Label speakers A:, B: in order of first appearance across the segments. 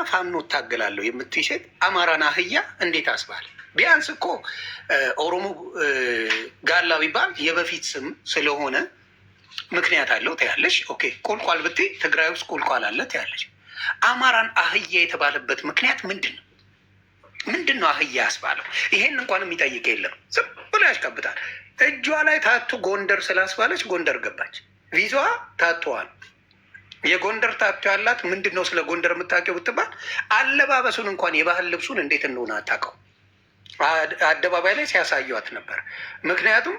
A: ፋኖ እታገላለሁ የምትይ ሴት አማራን አህያ እንዴት አስባል? ቢያንስ እኮ ኦሮሞ ጋላ ቢባል የበፊት ስም ስለሆነ ምክንያት አለው ትያለሽ። ኦኬ ቁልቋል ብትይ ትግራይ ውስጥ ቁልቋል አለ ትያለሽ። አማራን አህያ የተባለበት ምክንያት ምንድን ነው? ምንድን ነው አህያ ያስባለው? ይሄን እንኳን የሚጠይቅ የለም። ዝም ብሎ ያሽቀብጣል። እጇ ላይ ታቱ ጎንደር ስላስባለች ጎንደር ገባች። ቪዛዋ ታቷል። የጎንደር ታቱ ያላት ምንድን ነው? ስለ ጎንደር የምታውቂው ብትባል አለባበሱን እንኳን የባህል ልብሱን እንዴት እንደሆነ አታውቀው። አደባባይ ላይ ሲያሳዩት ነበር። ምክንያቱም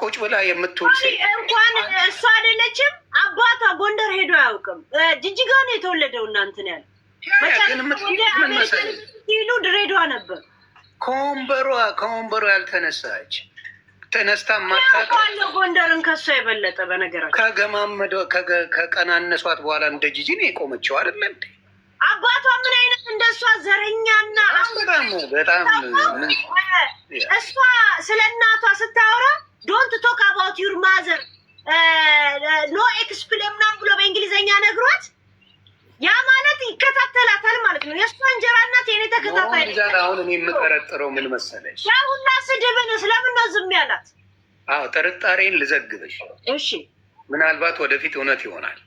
A: ቁጭ ብላ የምትውል
B: እንኳን እሷ አይደለችም። አባቷ ጎንደር ሄዶ አያውቅም። ጅጅጋ ነው የተወለደው። እናንትን ያለ ይሉ ድሬዳዋ ነበር።
A: ከወንበሯ ያልተነሳች ተነስታ
B: ማታውቀው ጎንደርን ከሷ የበለጠ በነገራችን
A: ከገማመደ ከቀናነሷት በኋላ እንደ ጂጂ ነው የቆመችው አይደለ እንዴ?
B: አባቷ ምን አይነት እንደሷ ዘረኛና
A: በጣም
B: እሷ ስለ እናቷ ስታወራ ዶንት ቶክ አባውት ዩር ማዘር ኖ ኤክስፕሌን ምናምን ብሎ በእንግሊዝኛ ነግሯት፣ ያ ማለት ይከታተላታል ማለት ነው። የእሷ እንጀራ እናት የኔ ተከታታይ።
A: አሁን እኔ የምጠረጥረው ምን መሰለሽ?
B: ያ ሁላ ስድብን ስለምን ነው ዝም ያላት?
A: አዎ ጥርጣሬን ልዘግብሽ።
B: እሺ
A: ምናልባት ወደፊት እውነት ይሆናል።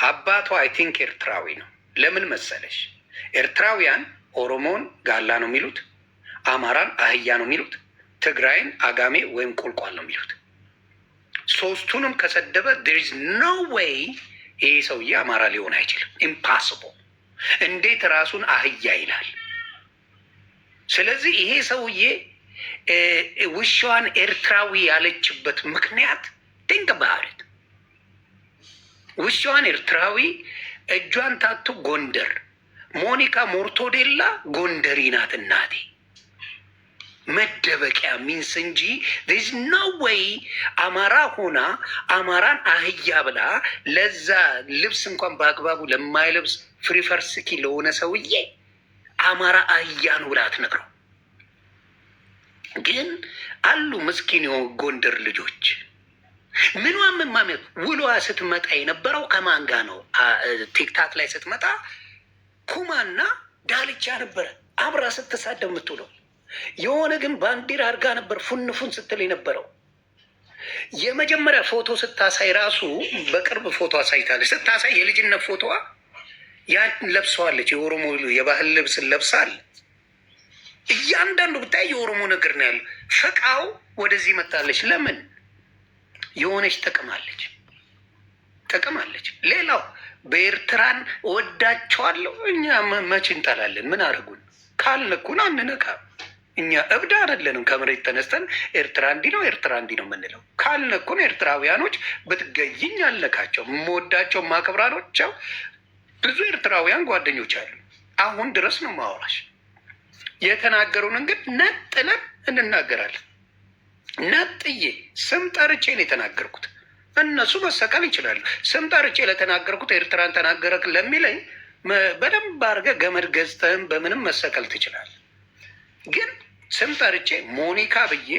A: አባቷ አይ ቲንክ ኤርትራዊ ነው። ለምን መሰለሽ? ኤርትራውያን ኦሮሞን ጋላ ነው የሚሉት፣ አማራን አህያ ነው የሚሉት፣ ትግራይን አጋሜ ወይም ቁልቋል ነው የሚሉት። ሶስቱንም ከሰደበ there is no way ይሄ ሰውዬ አማራ ሊሆን አይችልም። ኢምፓስብል። እንዴት ራሱን አህያ ይላል? ስለዚህ ይሄ ሰውዬ ውሻዋን ኤርትራዊ ያለችበት ምክንያት think about it። ውሻዋን ኤርትራዊ፣ እጇን ታቱ ጎንደር። ሞኒካ ሞርቶዴላ ጎንደሪ ናት እናቴ። መደበቂያ ሚንስ እንጂ there's no way አማራ ሆና አማራን አህያ ብላ ለዛ ልብስ እንኳን በአግባቡ ለማይለብስ ፍሪፈርስኪ ለሆነ ሰውዬ አማራ አህያ ነው ብላ አትነግረው። ግን አሉ ምስኪን ጎንደር ልጆች ምንዋም ማመት ውሏ ስትመጣ የነበረው ከማን ጋር ነው? ቲክታክ ላይ ስትመጣ ኩማና ዳልቻ ነበረ አብራ ስትሳደብ የምትውለው። የሆነ ግን ባንዲራ አድርጋ ነበር ፉንፉን ስትል የነበረው። የመጀመሪያ ፎቶ ስታሳይ ራሱ በቅርብ ፎቶ አሳይታለች። ስታሳይ የልጅነት ፎቶዋ ያን ለብሰዋለች። የኦሮሞ የባህል ልብስን ለብሳል። እያንዳንዱ ብታይ የኦሮሞ ነገር ነው ያለው። ፈቃው ወደዚህ መጣለች። ለምን? የሆነች ጥቅም አለች። ሌላው በኤርትራን ወዳቸዋለሁ። እኛ መች እንጠላለን? ምን አድርጉን? ካልነኩን አንነካም። እኛ እብድ አይደለንም። ከመሬት ተነስተን ኤርትራ እንዲህ ነው ኤርትራ እንዲህ ነው የምንለው። ካልነኩን ኤርትራውያኖች ብትገይኝ አልነካቸው። የምወዳቸው ማክብራኖቸው ብዙ ኤርትራውያን ጓደኞች አሉ። አሁን ድረስ ነው ማወራሽ። የተናገሩንን ግን ነጥለን እንናገራለን። ነጥዬ ስም ጠርቼ ነው የተናገርኩት። እነሱ መሰቀል ይችላሉ። ስም ጠርቼ ለተናገርኩት ኤርትራን ተናገረክ ለሚለኝ በደንብ አድርገህ ገመድ ገዝተህም በምንም መሰቀል ትችላለህ። ግን ስም ጠርቼ ሞኒካ ብዬ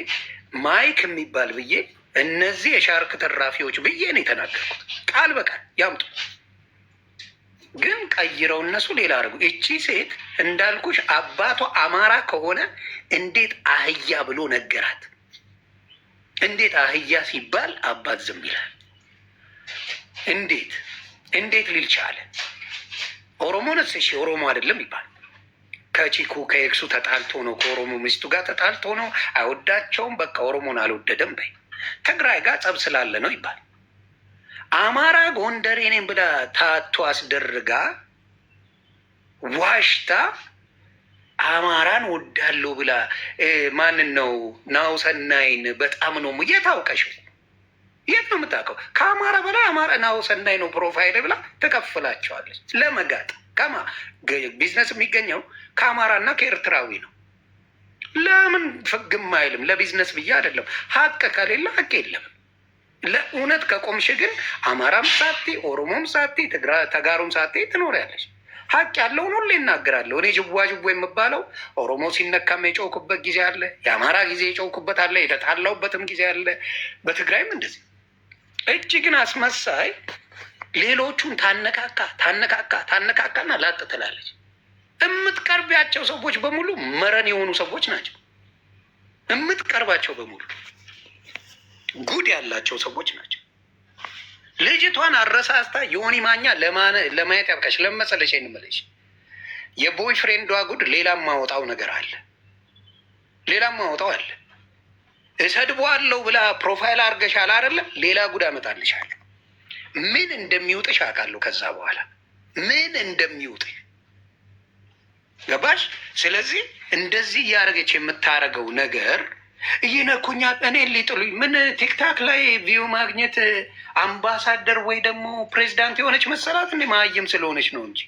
A: ማይክ የሚባል ብዬ እነዚህ የሻርክ ተራፊዎች ብዬ ነው የተናገርኩት። ቃል በቃል ያምጡ። ግን ቀይረው እነሱ ሌላ አድርጉ። እቺ ሴት እንዳልኩሽ አባቷ አማራ ከሆነ እንዴት አህያ ብሎ ነገራት? እንዴት አህያ ሲባል አባት ዝም ይላል? እንዴት ሊል ቻለ? ኦሮሞ ነስ እሺ፣ ኦሮሞ አይደለም ይባል። ከቺኩ ከኤክሱ ተጣልቶ ነው፣ ከኦሮሞ ሚስቱ ጋር ተጣልቶ ነው። አይወዳቸውም፣ በቃ ኦሮሞን አልወደደም በይ። ትግራይ ጋር ጸብ ስላለ ነው ይባል። አማራ ጎንደሬ ነኝ ብላ ታቶ አስደርጋ ዋሽታ አማራን ወዳለሁ ብላ ማንን ነው ናሁሰናይን በጣም ነው የታውቀሽው? የት ነው የምታውቀው? ከአማራ በላይ አማራ ናሁሰናይ ነው ፕሮፋይል ብላ ትከፍላቸዋለች ለመጋጥ። ቢዝነስ የሚገኘው ከአማራና ከኤርትራዊ ነው። ለምን ፍግም አይልም? ለቢዝነስ ብዬ አይደለም። ሀቅ ከሌለ ሀቅ የለም። ለእውነት ከቆምሽ ግን አማራም ሳቴ ኦሮሞም ሳቴ ተጋሩም ሳቴ ትኖሪያለሽ። ሀቅ ያለውን ሁሌ እናገራለሁ። እኔ ጅዋጅቦ የምባለው ኦሮሞ ሲነካም የጨውኩበት ጊዜ አለ፣ የአማራ ጊዜ የጨውኩበት አለ፣ የተጣላውበትም ጊዜ አለ። በትግራይም እንደዚህ። እጅ ግን አስመሳይ ሌሎቹን ታነካካና ላጥ ትላለች። የምትቀርቢያቸው ሰዎች በሙሉ መረን የሆኑ ሰዎች ናቸው። የምትቀርባቸው በሙሉ ጉድ ያላቸው ሰዎች ናቸው። ልጅቷን አረሳስታ ዮኒ ማኛ ለማየት ያብቃሽ። ለመሰለሽ እንመለሽ የቦይ ፍሬንዷ ጉድ ሌላም ማወጣው ነገር አለ። እሰድቧለሁ ብላ ፕሮፋይል አድርገሻል አይደለም? ሌላ ጉድ አመጣልሻለሁ። ምን እንደሚውጥሽ አውቃለሁ። ከዛ በኋላ ምን እንደሚውጥሽ ገባሽ? ስለዚህ እንደዚህ እያደረገች የምታደርገው ነገር ይነኩኛል፣ እኔን ሊጥሉኝ። ምን ቲክታክ ላይ ቪው ማግኘት አምባሳደር ወይ ደግሞ ፕሬዚዳንት የሆነች መሰላት እንደ ማየም ስለሆነች ነው እንጂ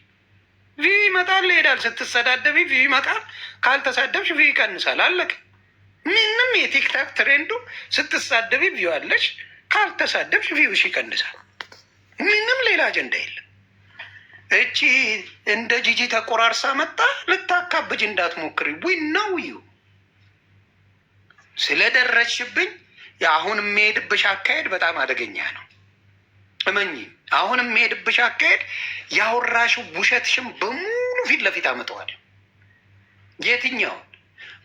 A: ቪው ይመጣል ይሄዳል። ስትሰዳደቢ ቪው ይመጣል፣ ካልተሳደብሽ ቪው ይቀንሳል። አለቅ። ምንም የቲክታክ ትሬንዱ ስትሳደቢ ቪው አለች፣ ካልተሳደብሽ ቪውሽ ይቀንሳል። ምንም ሌላ አጀንዳ የለም። እቺ እንደ ጂጂ ተቆራርሳ መጣ ልታካብጅ እንዳትሞክሪ። ነው ዩ ስለደረስሽብኝ አሁን የሚሄድብሽ አካሄድ በጣም አደገኛ ነው። እመኚ። አሁን የሚሄድብሽ አካሄድ ያወራሽው ውሸትሽም በሙሉ ፊት ለፊት አመጣዋል። የትኛውን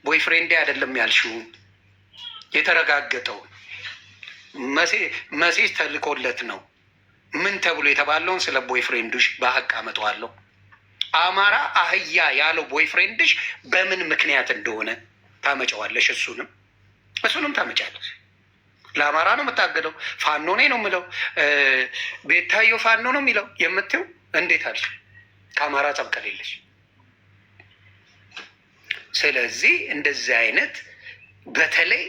A: ቦይፍሬንዴ አይደለም ያልሽውን የተረጋገጠውን መሴጅ ተልኮለት ነው ምን ተብሎ የተባለውን ስለ ቦይፍሬንድሽ በሀቅ አመጣዋለሁ። አማራ አህያ ያለው ቦይፍሬንድሽ በምን ምክንያት እንደሆነ ታመጫዋለሽ። እሱንም ታመጫለሽ። ለአማራ ነው የምታገለው። ፋኖ ነኝ ነው የምለው። ቤታዮ ፋኖ ነው የሚለው የምትይው እንዴት አልሽ? ከአማራ ጸብ ከሌለሽ። ስለዚህ እንደዚህ አይነት በተለይ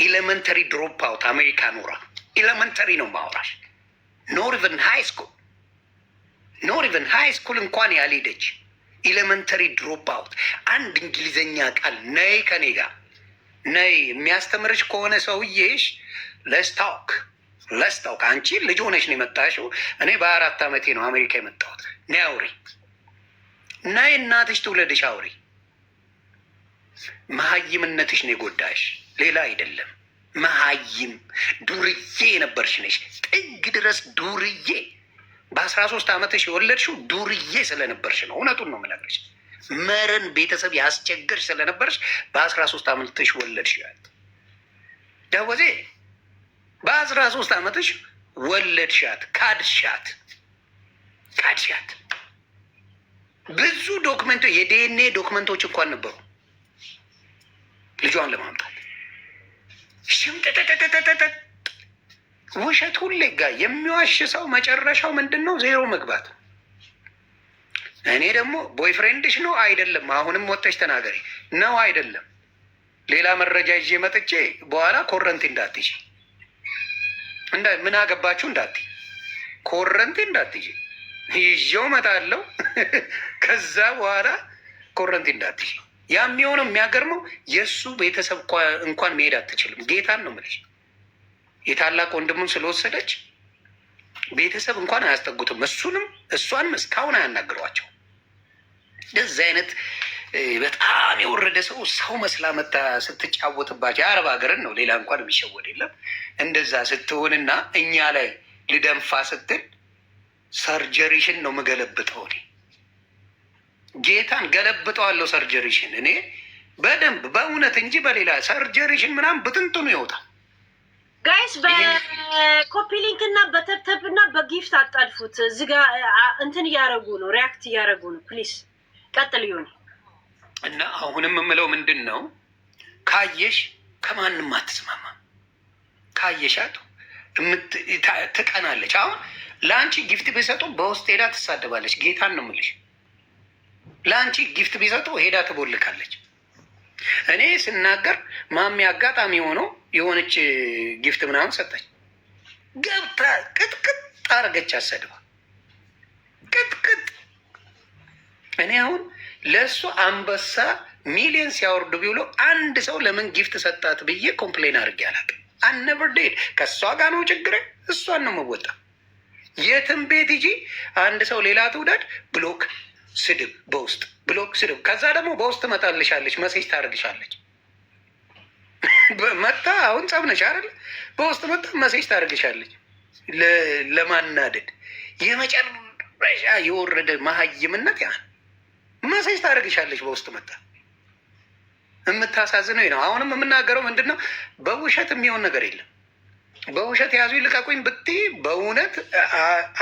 A: ኤሌመንተሪ ድሮፕ አውት አሜሪካ ኖራ ኤሌመንተሪ ነው ማውራሽ። ኖር ኢቨን ሃይ ስኩል እንኳን ያልሄደች ኤሌመንተሪ ድሮፕ አውት አንድ እንግሊዘኛ ቃል ነይ ከኔ ጋር ነይ የሚያስተምርሽ ከሆነ ሰውዬሽ ለስታውክ አንቺ ልጅ ሆነሽ ነው የመጣሽው። እኔ በ4 ዓመቴ ነው አሜሪካ የመጣሁት። ነይ አውሪ፣ ነይ እናትሽ ትውለድሽ አውሪ። መሀይምነትሽ ነው የጎዳሽ፣ ሌላ አይደለም። መሀይም ዱርዬ የነበርሽ ነሽ፣ ጥግ ድረስ ዱርዬ። በ13 ዓመትሽ የወለድሽው ዱርዬ ስለነበርሽ ነው። እውነቱን ነው የምነግርሽ። መረን ቤተሰብ ያስቸገርሽ ስለነበርሽ በ13 ዓመትሽ ወለድሽ። ደወዜ በ13 ዓመትሽ ወለድሻት፣ ካድሻት። ብዙ ዶክመንቶች የዲኤንኤ ዶክመንቶች እንኳን ነበሩ ልጇን ለማምጣት። ሽምጥጥጥጥጥጥ ውሸት ሁሌ ጋር የሚዋሽ ሰው መጨረሻው ምንድን ነው? ዜሮ መግባት። እኔ ደግሞ ቦይፍሬንድሽ ነው አይደለም? አሁንም ወጥተሽ ተናገሪ። ነው አይደለም? ሌላ መረጃ ይዤ መጥቼ በኋላ ኮረንቲ እንዳትይ፣ ምን አገባችሁ እንዳትይ፣ ኮረንቲ እንዳትይ። ይዤው እመጣለሁ። ከዛ በኋላ ኮረንቲ እንዳትይ። ያ የሚሆነው የሚያገርመው የእሱ ቤተሰብ እንኳን መሄድ አትችልም። ጌታን ነው የምልሽ። የታላቅ ወንድሙን ስለወሰደች ቤተሰብ እንኳን አያስጠጉትም። እሷንም እስካሁን አያናግሯቸው። እንደዚህ አይነት በጣም የወረደ ሰው መስላ መታ ስትጫወትባቸው፣ የአረብ ሀገርን ነው ሌላ እንኳን የሚሸወድ የለም። እንደዛ ስትሆንና እኛ ላይ ልደንፋ ስትል ሰርጀሪሽን ነው የምገለብጠው። እኔ ጌታን ገለብጠዋለሁ ሰርጀሪሽን። እኔ በደንብ በእውነት እንጂ በሌላ ሰርጀሪሽን ምናምን ብትንትኑ ይወጣል።
B: ጋይስ በኮፒ ሊንክ እና በተብተብ እና በጊፍት አጣልፉት። እዚህ ጋ እንትን እያደረጉ ነው፣ ሪያክት እያደረጉ ነው። ፕሊስ ቀጥል ይሆን
A: እና አሁንም የምለው ምንድን ነው፣ ካየሽ ከማንም አትስማማም። ካየሻት ትቀናለች። አሁን ለአንቺ ጊፍት ቢሰጡ በውስጥ ሄዳ ትሳደባለች። ጌታን ነው የምልሽ። ለአንቺ ጊፍት ቢሰጡ ሄዳ ትቦልካለች። እኔ ስናገር ማሚ አጋጣሚ ሆኖ የሆነች ጊፍት ምናምን ሰጠች። ገብታ ቅጥቅጥ አረገች፣ አሰድባ ቅጥቅጥ። እኔ አሁን ለእሱ አንበሳ ሚሊየን ሲያወርዱ ቢውሎ አንድ ሰው ለምን ጊፍት ሰጣት ብዬ ኮምፕሌን አድርጌ አላውቅም። አነቨር ዴድ ከእሷ ጋር ነው ችግሬ። እሷን ነው መወጣ። የትም ቤት ሂጂ አንድ ሰው ሌላ ትውደድ፣ ብሎክ ስድብ፣ በውስጥ ብሎክ ስድብ። ከዛ ደግሞ በውስጥ መጣልሻለች፣ መሴጅ ታደርግሻለች። መታ አሁን ጸብነሽ አይደል? በውስጥ መታ መሴጅ ታደርግሻለች። ለማናደድ የመጨረሻ የወረደ መሀይምነት ያ መሴጅ ታደርግሻለች በውስጥ መጣ። የምታሳዝነው ነው። አሁንም የምናገረው ምንድን ነው? በውሸት የሚሆን ነገር የለም። በውሸት ያዙ ይልቀቁኝ ብትይ በእውነት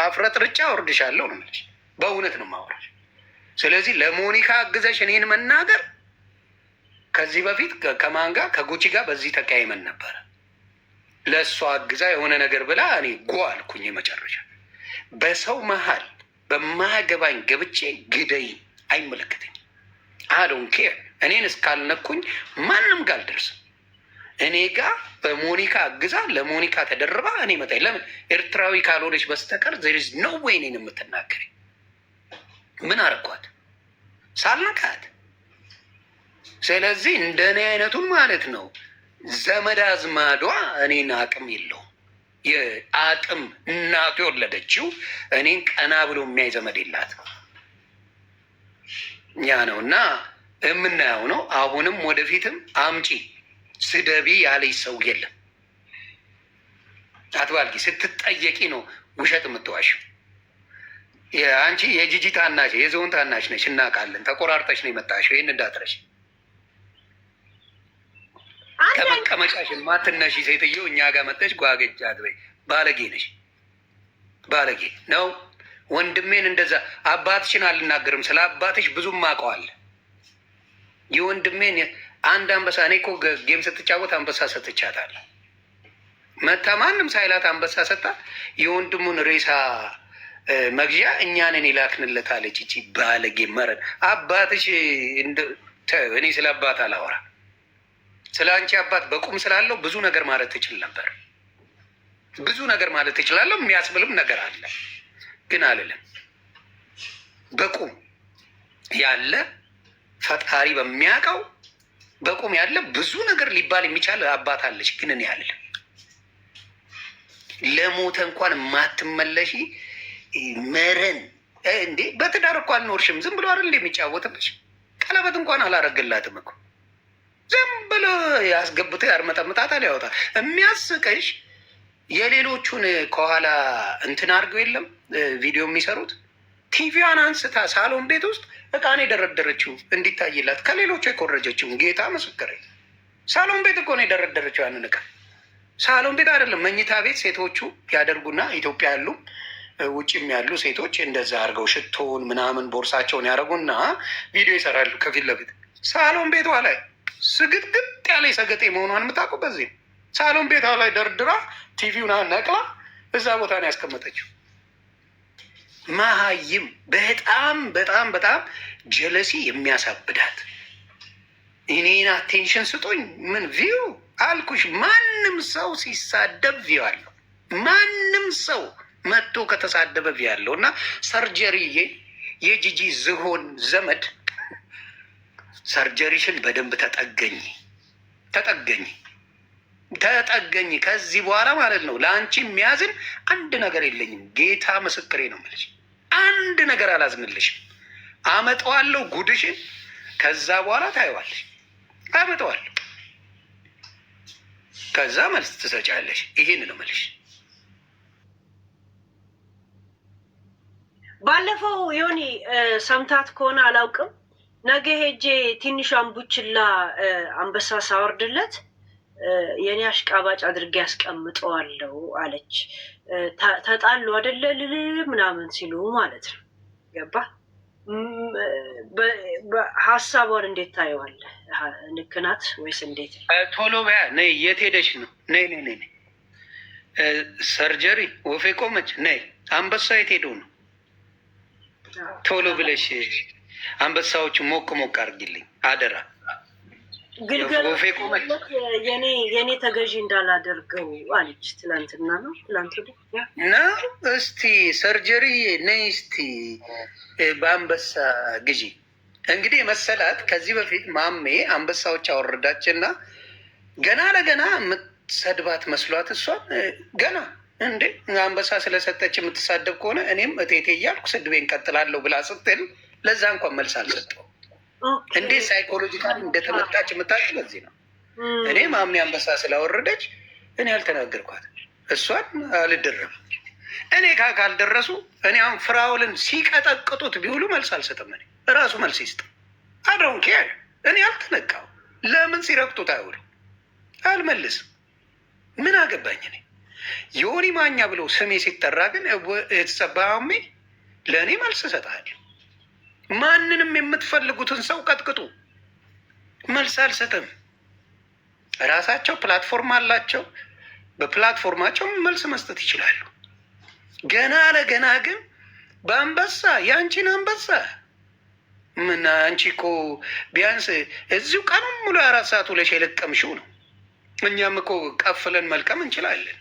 A: አፍረጥርጫ አወርድሻለሁ ነው የምልሽ። በእውነት ነው የማወራሽ። ስለዚህ ለሞኒካ አግዘሽ እኔን መናገር ከዚህ በፊት ከማን ጋር ከጉቺ ጋር በዚህ ተቀያይመን ነበረ። ለእሷ አግዛ የሆነ ነገር ብላ እኔ ጓ አልኩኝ። መጨረሻ በሰው መሀል በማያገባኝ ገብቼ ግደይ አይመለከተኝም። አዶን ኬር እኔን እስካልነኩኝ ማንም ጋር አልደርስም። እኔ ጋር በሞኒካ አግዛ ለሞኒካ ተደርባ እኔ መጣኝ። ለምን ኤርትራዊ ካልሆነች በስተቀር ዘሪዝ ነው ወይ እኔን የምትናገረኝ? ምን አረኳት? ሳልነካት። ስለዚህ እንደ እኔ አይነቱን ማለት ነው ዘመድ አዝማዷ እኔን አቅም የለውም። የአቅም እናቱ የወለደችው እኔን ቀና ብሎ የሚያይ ዘመድ የላት። ያ ነው እና የምናየው ነው። አሁንም ወደፊትም አምጪ ስደቢ ያለች ሰው የለም። አትባልጊ። ስትጠየቂ ነው ውሸት የምትዋሽው። አንቺ የጂጂ ታናሽ የዞን ታናሽ ነሽ፣ እናውቃለን። ተቆራርጠሽ ነው የመጣሽው። ይህን እንዳትረሽ። ከመቀመጫሽ ማትነሺ ሴትዮ እኛ ጋር መጠሽ ጓገጃ አትበይ። ባለጌ ነሽ፣ ባለጌ ነው። ወንድሜን እንደዛ አባትሽን አልናገርም። ስለ አባትሽ ብዙም አውቀዋል። የወንድሜን አንድ አንበሳ እኔ እኮ ጌም ስትጫወት አንበሳ ሰጥቻታለሁ። መታ ማንም ሳይላት አንበሳ ሰጣ። የወንድሙን ሬሳ መግዣ እኛንን ይላክንለት አለች። ይቺ ባለጌ መረን። አባትሽ እኔ ስለ አባት አላወራ። ስለ አንቺ አባት በቁም ስላለው ብዙ ነገር ማለት ትችል ነበር። ብዙ ነገር ማለት ትችላለሁ። የሚያስብልም ነገር አለ፣ ግን አልልም። በቁም ያለ ፈጣሪ በሚያውቀው በቁም ያለ ብዙ ነገር ሊባል የሚቻል አባት አለች፣ ግን እኔ አልልም። ለሞተ እንኳን የማትመለሺ መረን እንዴ! በትዳር እኮ አልኖርሽም። ዝም ብሎ አይደል የሚጫወትብሽ? ቀለበት እንኳን አላረግላትም እኮ ዝም ብሎ ያስገብቶ ያርመጠምጣታል፣ ያወጣል። የሚያስቀሽ የሌሎቹን ከኋላ እንትን አድርገው የለም ቪዲዮ የሚሰሩት ቲቪዋን አንስታ ሳሎን ቤት ውስጥ እቃን የደረደረችው እንዲታይላት ከሌሎቹ የኮረጀችው። ጌታ ምስክር፣ ሳሎን ቤት እኮ ነው የደረደረችው ያንን እቃ። ሳሎን ቤት አይደለም መኝታ ቤት ሴቶቹ ያደርጉና ኢትዮጵያ ያሉ ውጭም ያሉ ሴቶች እንደዛ አድርገው ሽቶን ምናምን ቦርሳቸውን ያደርጉና ቪዲዮ ይሰራሉ ከፊት ለፊት ሳሎን ቤቷ ላይ። ስግጥግጥ ያለ ሰገጤ መሆኗን የምታውቀው በዚህ ሳሎን ቤቷ ላይ ደርድራ ቲቪውን ነቅላ እዛ ቦታ ነው ያስቀመጠችው። መሀይም በጣም በጣም በጣም ጀለሲ የሚያሳብዳት። እኔን አቴንሽን ስጡኝ። ምን ቪው አልኩሽ? ማንም ሰው ሲሳደብ ቪው አለው። ማንም ሰው መጥቶ ከተሳደበ ቪው አለው። እና ሰርጀሪዬ የጂጂ ዝሆን ዘመድ ሰርጀሪሽን በደንብ ተጠገኝ ተጠገኝ። ከዚህ በኋላ ማለት ነው ለአንቺ የሚያዝን አንድ ነገር የለኝም። ጌታ ምስክሬ ነው የምልሽ። አንድ ነገር አላዝንልሽም። አመጣዋለሁ ጉድሽን። ከዛ በኋላ ታይዋለሽ። አመጣዋለሁ። ከዛ መልስ ትሰጫለሽ። ይሄን ነው የምልሽ።
B: ባለፈው ዮኒ ሰምታት ከሆነ አላውቅም፣ ነገ ሄጄ ትንሿን ቡችላ አንበሳ ሳወርድለት የኔ አሽቃባጭ አድርጌ ያስቀምጠዋለሁ አለች። ተጣሉ አደለ ልል ምናምን ሲሉ ማለት ነው። ገባ? ሀሳቧን እንዴት ታየዋለህ? ልክ ናት ወይስ እንዴት?
A: ቶሎ በያ ነይ። የት ሄደሽ ነው? ነይ ነይ ነይ። ሰርጀሪ ወፌ ቆመች። ነይ። አንበሳ የት ሄደው ነው? ቶሎ ብለሽ አንበሳዎቹ ሞቅ ሞቅ አድርጊልኝ አደራ።
B: ግልገሎት የኔ ተገዢ እንዳላደርገው አለች። ትላንትና ነው ትላንት
A: ነው። እስቲ ሰርጀሪ ነይ እስቲ በአንበሳ ግዢ። እንግዲህ መሰላት ከዚህ በፊት ማሜ አንበሳዎች አወረዳችና ገና ለገና የምትሰድባት መስሏት እሷን ገና እንዴ አንበሳ ስለሰጠች የምትሳደብ ከሆነ እኔም እቴቴ እያልኩ ስድቤን ቀጥላለሁ ብላ ስትል ለዛ እንኳን መልስ አልሰጠው። እንዴት ሳይኮሎጂካሊ እንደተመጣች የምታውቅ በዚህ ነው። እኔ ማሜ አንበሳ ስላወረደች እኔ ያልተናገርኳት እሷን አልደረም። እኔ ካልደረሱ እኔ አሁን ፍራውልን ሲቀጠቅጡት ቢውሉ መልስ አልሰጥም። እኔ እራሱ መልስ ይስጥ። አዶን ኬር። እኔ አልተነካው። ለምን ሲረግጡት አይውሉ አልመልስም። ምን አገባኝ እኔ። ዮኒ ማኛ ብሎ ስሜ ሲጠራ ግን የተጸባሜ ለእኔ መልስ እሰጥሃለሁ። ማንንም የምትፈልጉትን ሰው ቀጥቅጡ፣ መልስ አልሰጥም። ራሳቸው ፕላትፎርም አላቸው። በፕላትፎርማቸው መልስ መስጠት ይችላሉ። ገና ለገና ግን በአንበሳ የአንቺን አንበሳ ምን አንቺ እኮ ቢያንስ እዚሁ ቀኑን ሙሉ 4 ሰዓት ውለሽ የለቀምሽው ነው። እኛም እኮ ቀፍለን መልቀም እንችላለን።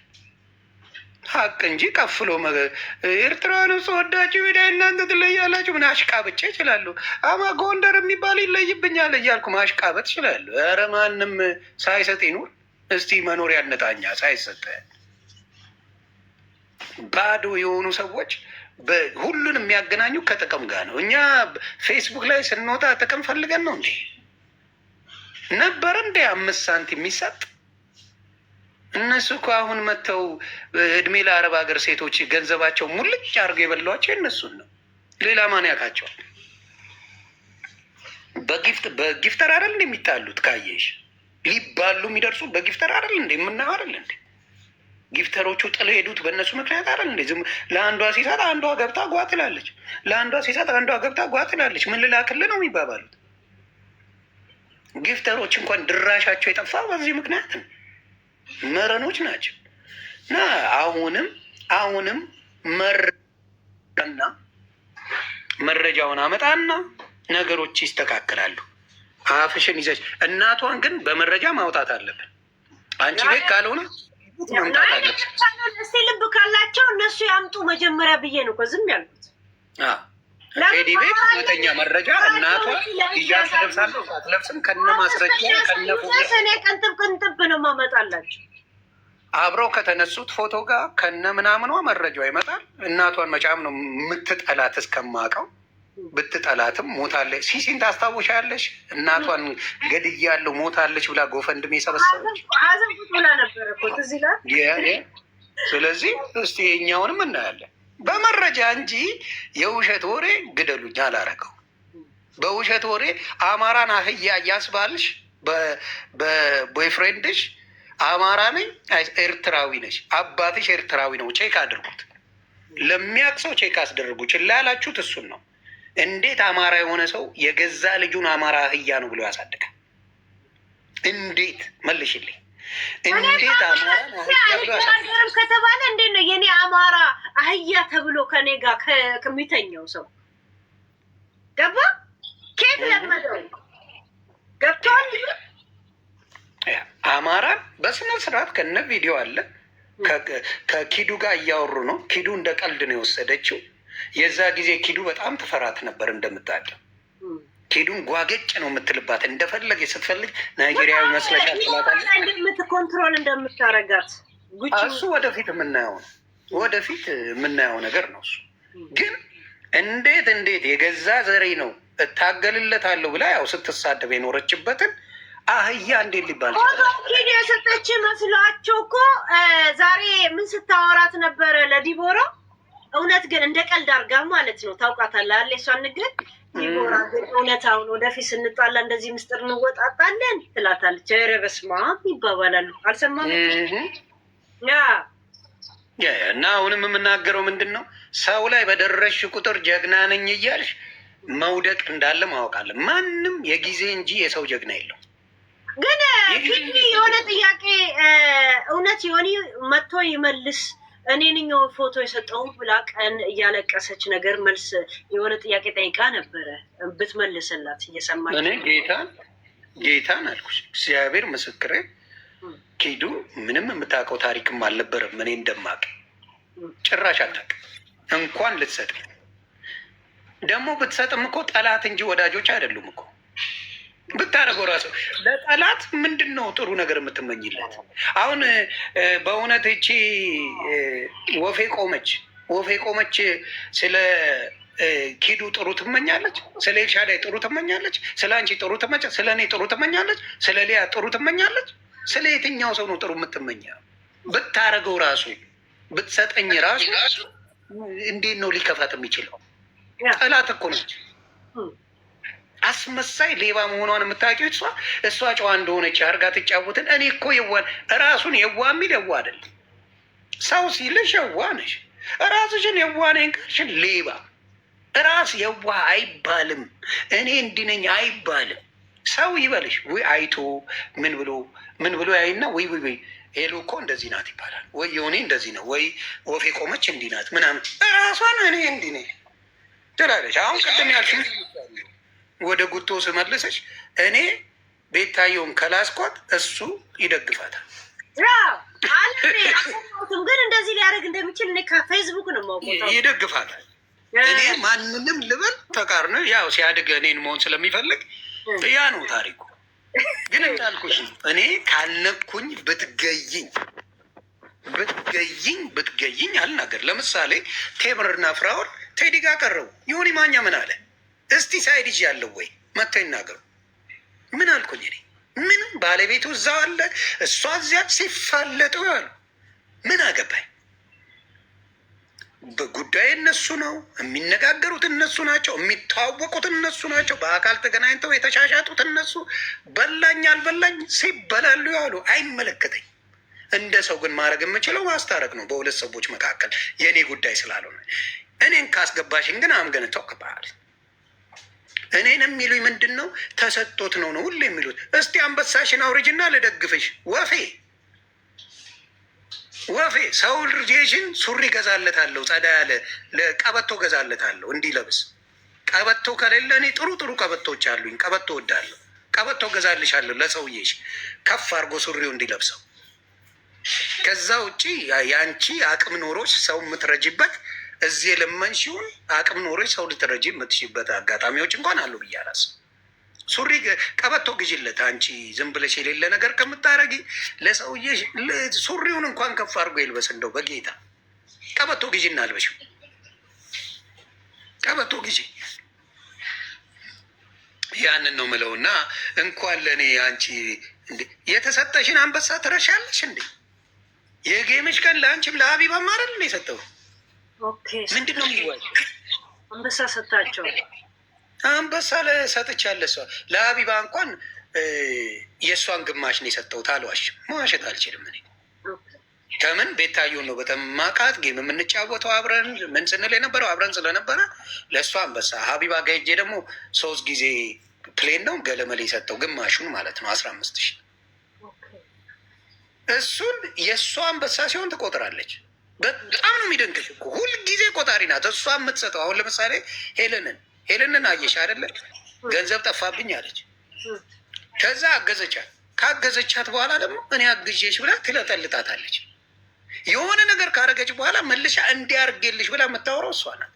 A: ሀቅ እንጂ ቀፍሎ ኤርትራውያን ተወዳችሁ ሄዳ እናንተ ትለያላችሁ። ምን አሽቃብጬ እችላለሁ። አማ ጎንደር የሚባል ይለይብኛል እያልኩ ማሽቃበጥ እችላለሁ። ኧረ ማንም ሳይሰጥ ይኑር። እስቲ መኖር ያነጣኛ ሳይሰጠ ባዶ የሆኑ ሰዎች ሁሉን የሚያገናኙ ከጥቅም ጋር ነው። እኛ ፌስቡክ ላይ ስንወጣ ጥቅም ፈልገን ነው እንዴ? ነበረ እንደ 5 ሳንቲም የሚሰጥ እነሱ እኮ አሁን መጥተው እድሜ ለአረብ ሀገር ሴቶች ገንዘባቸው ሙልጭ አድርገው የበላቸው የእነሱን ነው። ሌላ ማን ያውቃቸዋል? በጊፍተር አይደል እንደ የሚጣሉት ካየሽ ሊባሉ የሚደርሱ በጊፍተር አይደል እንደ የምናየው አይደል እንደ ጊፍተሮቹ ጥለው ሄዱት በእነሱ ምክንያት አይደል እንደ ዝም ለአንዷ ሲሰጥ አንዷ ገብታ ጓ ትላለች፣ ለአንዷ ሲሰጥ አንዷ ገብታ ጓ ትላለች። ምን ልላክልህ ነው የሚባባሉት። ጊፍተሮች እንኳን ድራሻቸው የጠፋ በዚህ ምክንያት ነው። መረኖች ናቸው። እና አሁንም መረጃውን አመጣና ነገሮች ይስተካከላሉ። አፍሽን ይዘሽ እናቷን ግን በመረጃ ማውጣት አለብን። አንቺ ቤት ካልሆነ ማምጣት አለብን።
B: እስቲ ልብ ካላቸው እነሱ ያምጡ መጀመሪያ ብዬ ነው እኮ ዝም ያልኩት።
A: ቴዲ ቤት እውነተኛ መረጃ እናቷ ሂጃብ ትለብሳለሁ አትለብስም ከነ ማስረጃ ከነ
B: እኔ ቅንጥብ ነው ማመጣላቸው።
A: አብረው ከተነሱት ፎቶ ጋር ከነ ምናምኗ መረጃው ይመጣል። እናቷን መጫም ነው የምትጠላት እስከማውቀው። ብትጠላትም ሞታለች። ሲሲን ታስታውሻለሽ? እናቷን ገድያለሁ ሞታለች ብላ ጎፈንድሜ ሰበሰበች
B: ብላ ነበረ እኮ ትዝ ይላል።
A: ስለዚህ እስቲ የኛውንም እናያለን በመረጃ እንጂ የውሸት ወሬ ግደሉኝ አላረገው። በውሸት ወሬ አማራን አህያ እያስባልሽ በቦይፍሬንድሽ አማራ ነኝ ኤርትራዊ ነሽ፣ አባትሽ ኤርትራዊ ነው። ቼክ አድርጉት። ለሚያውቅ ሰው ቼክ አስደርጉ። ችላ ያላችሁት እሱን ነው። እንዴት አማራ የሆነ ሰው የገዛ ልጁን አማራ አህያ ነው ብሎ ያሳድጋል? እንዴት መልሽልኝ። እንዴት አማራ አህያ ብሎ ያሳድጋል
B: ከተባለ እንዴት ነው የኔ አማራ አህያ ተብሎ ከኔ ጋር ከሚተኛው ሰው ገባ? ኬት ለመደው ገብቷል።
A: አማራን በስነ ስርዓት ከነ ቪዲዮ አለ። ከኪዱ ጋር እያወሩ ነው። ኪዱ እንደ ቀልድ ነው የወሰደችው። የዛ ጊዜ ኪዱ በጣም ትፈራት ነበር እንደምታውቂው። ኪዱን ጓገጭ ነው የምትልባት። እንደፈለገ ስትፈልግ ናይጄሪያዊ መስለሻል ትላታለች።
B: ኮንትሮል እንደምታረጋት
A: እሱ ወደፊት የምናየው ነው። ወደፊት የምናየው ነገር ነው። እሱ ግን እንዴት የገዛ ዘሬ ነው እታገልለታለሁ ብላ ያው ስትሳደብ የኖረችበትን አህያ እንዴት ሊባል
B: ኪዱ የሰጠች መስሏቸው እኮ ዛሬ ምን ስታወራት ነበረ ለዲቦራ። እውነት ግን እንደ ቀልድ አድርጋ ማለት ነው። ታውቃታለህ አለ እሷን ንግር ዲቦራ ግን እውነታውን ወደፊት ስንጣላ እንደዚህ ምስጢር እንወጣጣለን ትላታለች። ኧረ በስመ አብ ይባባላሉ። አልሰማም
A: እና አሁንም የምናገረው ምንድን ነው? ሰው ላይ በደረስሽ ቁጥር ጀግና ነኝ እያልሽ መውደቅ እንዳለ ማወቃለ። ማንም የጊዜ እንጂ የሰው ጀግና የለው።
B: ግን የሆነ ጥያቄ እውነት ዮኒ መጥቶ ይመልስ። እኔንኛ ፎቶ የሰጠው ብላ ቀን እያለቀሰች ነገር መልስ የሆነ ጥያቄ ጠይቃ ነበረ። ብትመልስላት እየሰማች
A: እኔ ጌታን አልኩሽ። እግዚአብሔር ምስክሬ ኪዱ ምንም የምታውቀው ታሪክም አልነበረም። እኔ እንደማውቅ ጭራሽ አታውቅም። እንኳን ልትሰጥ ደግሞ ብትሰጥም እኮ ጠላት እንጂ ወዳጆች አይደሉም እኮ ብታደርገው ራሱ ለጠላት ምንድን ነው ጥሩ ነገር የምትመኝለት? አሁን በእውነት እቺ ወፌ ቆመች ስለ ኪዱ ጥሩ ትመኛለች? ስለ ኤልሻዳይ ጥሩ ትመኛለች? ስለ አንቺ ጥሩ ትመኛለች? ስለ እኔ ጥሩ ትመኛለች? ስለ ሊያ ጥሩ ትመኛለች? ስለ የትኛው ሰው ነው ጥሩ የምትመኘው? ብታረገው ራሱ ብትሰጠኝ ራሱ እንዴት ነው ሊከፋት የሚችለው? ጠላት እኮ ነች። አስመሳይ ሌባ መሆኗን የምታውቂው እሷ ጨዋ እንደሆነች አድርጋ ትጫወትን። እኔ እኮ የዋን ራሱን የዋ የሚል የዋ አይደለም። ሰው ሲልሽ የዋ ነሽ፣ ራስሽን የዋ ነኝ ካልሽን ሌባ። ራስ የዋ አይባልም። እኔ እንዲህ ነኝ አይባልም። ሰው ይበልሽ ወይ አይቶ ምን ብሎ ያይና ወይ ሄሎ እኮ እንደዚህ ናት ይባላል። ወይ የሆኔ እንደዚህ ነው፣ ወይ ወፌ ቆመች እንዲህ ናት ምናምን። ራሷን እኔ እንዲህ ነኝ ትላለች። አሁን ቅድም ያልሽኝ ወደ ጉቶ ስመልሰች እኔ ቤታየውን ከላስኳት እሱ ይደግፋታል።
B: ግን እንደዚህ ሊያደርግ እንደሚችል እኔ ከፌስቡክ ነው የማውቀው።
A: ይደግፋታል። እኔ ማንንም ልበል ተቃርነ ያው ሲያድግ እኔን መሆን ስለሚፈልግ ያ ነው ታሪኩ። ግን እንዳልኩሽ እኔ ካልነኩኝ ብትገይኝ አልናገር። ለምሳሌ ቴምርና ፍራኦል ቴዲ ጋር ቀረቡ። ይሁን ማኛ ምን አለ? እስቲ ሳይድ ይዤ ያለው ወይ መጥተው ይናገሩ። ምን አልኩኝ እኔ? ምንም ባለቤቱ እዛው አለ፣ እሷ እዚያ ሲፋለጡ ያሉ ምን አገባኝ? በጉዳይ እነሱ ነው የሚነጋገሩት፣ እነሱ ናቸው የሚተዋወቁት፣ እነሱ ናቸው በአካል ተገናኝተው የተሻሻጡት እነሱ። በላኝ አልበላኝ ሲበላሉ ያሉ አይመለከተኝ። እንደ ሰው ግን ማድረግ የምችለው ማስታረቅ ነው በሁለት ሰዎች መካከል የእኔ ጉዳይ ስላልሆነ። እኔን ካስገባሽን ግን አምገን ተወቅበሃል። እኔን የሚሉኝ ምንድን ነው? ተሰጦት ነው ሁሉ የሚሉት። እስቲ አንበሳሽን አውርጅና ልደግፍሽ። ወፌ ሰው ልጄሽን ሱሪ ገዛለታለሁ፣ ጸዳ ያለ ቀበቶ ገዛለታለሁ እንዲለብስ። ቀበቶ ከሌለ እኔ ጥሩ ቀበቶች አሉኝ፣ ቀበቶ ወዳለሁ። ቀበቶ ገዛልሻለሁ ለሰውዬሽ ከፍ አድርጎ ሱሪው እንዲለብሰው። ከዛ ውጭ የአንቺ አቅም ኖሮች ሰው የምትረጅበት እዚህ የለመንሽውን አቅም ኖሮች ሰው ልትረጂ የምትሽበት አጋጣሚዎች እንኳን አሉ ብዬ አላስብም። ሱሪ ቀበቶ ግዢለት። አንቺ ዝም ብለሽ የሌለ ነገር ከምታረጊ ለሰውዬ ሱሪውን እንኳን ከፍ አድርጎ ይልበስ። እንደው በጌታ ቀበቶ ግዢና አልበሽው። ቀበቶ ግዢ። ያንን ነው ምለውና እንኳን ለእኔ አንቺ የተሰጠሽን አንበሳ ትረሻለሽ እንዴ? የጌምሽ ቀን ለአንቺም ለሀቢባም አይደል ነው የሰጠው? ምንድን ነው የሚዋል?
B: አንበሳ ሰጣቸዋል።
A: አንበሳ ለሰጥቻለሁ። እሷ ለሀቢባ እንኳን የእሷን ግማሽ ነው የሰጠሁት። አልዋሽም፣ መዋሸት አልችልም። እኔ ከምን ቤታየውን ነው በተማቃት ጌም የምንጫወተው አብረን ምን ስንል የነበረው አብረን ስለነበረ ለእሷ አንበሳ። ሀቢባ ጋ ሄጄ ደግሞ 3 ጊዜ ፕሌን ነው ገለመሌ የሰጠው ግማሹን ማለት ነው 15,000። እሱን የእሷ አንበሳ ሲሆን ትቆጥራለች። በጣም ነው የሚደንቅሽ እኮ ሁልጊዜ ቆጣሪ ናት እሷ የምትሰጠው። አሁን ለምሳሌ ሄለንን አየሽ አይደለ? ገንዘብ ጠፋብኝ አለች። ከዛ አገዘቻት። ካገዘቻት በኋላ ደግሞ እኔ አግዤሽ ብላ ትለጠልጣታለች። የሆነ ነገር ካረገች በኋላ መልሻ እንዲያርጌልሽ ብላ የምታወራው እሷ ናት።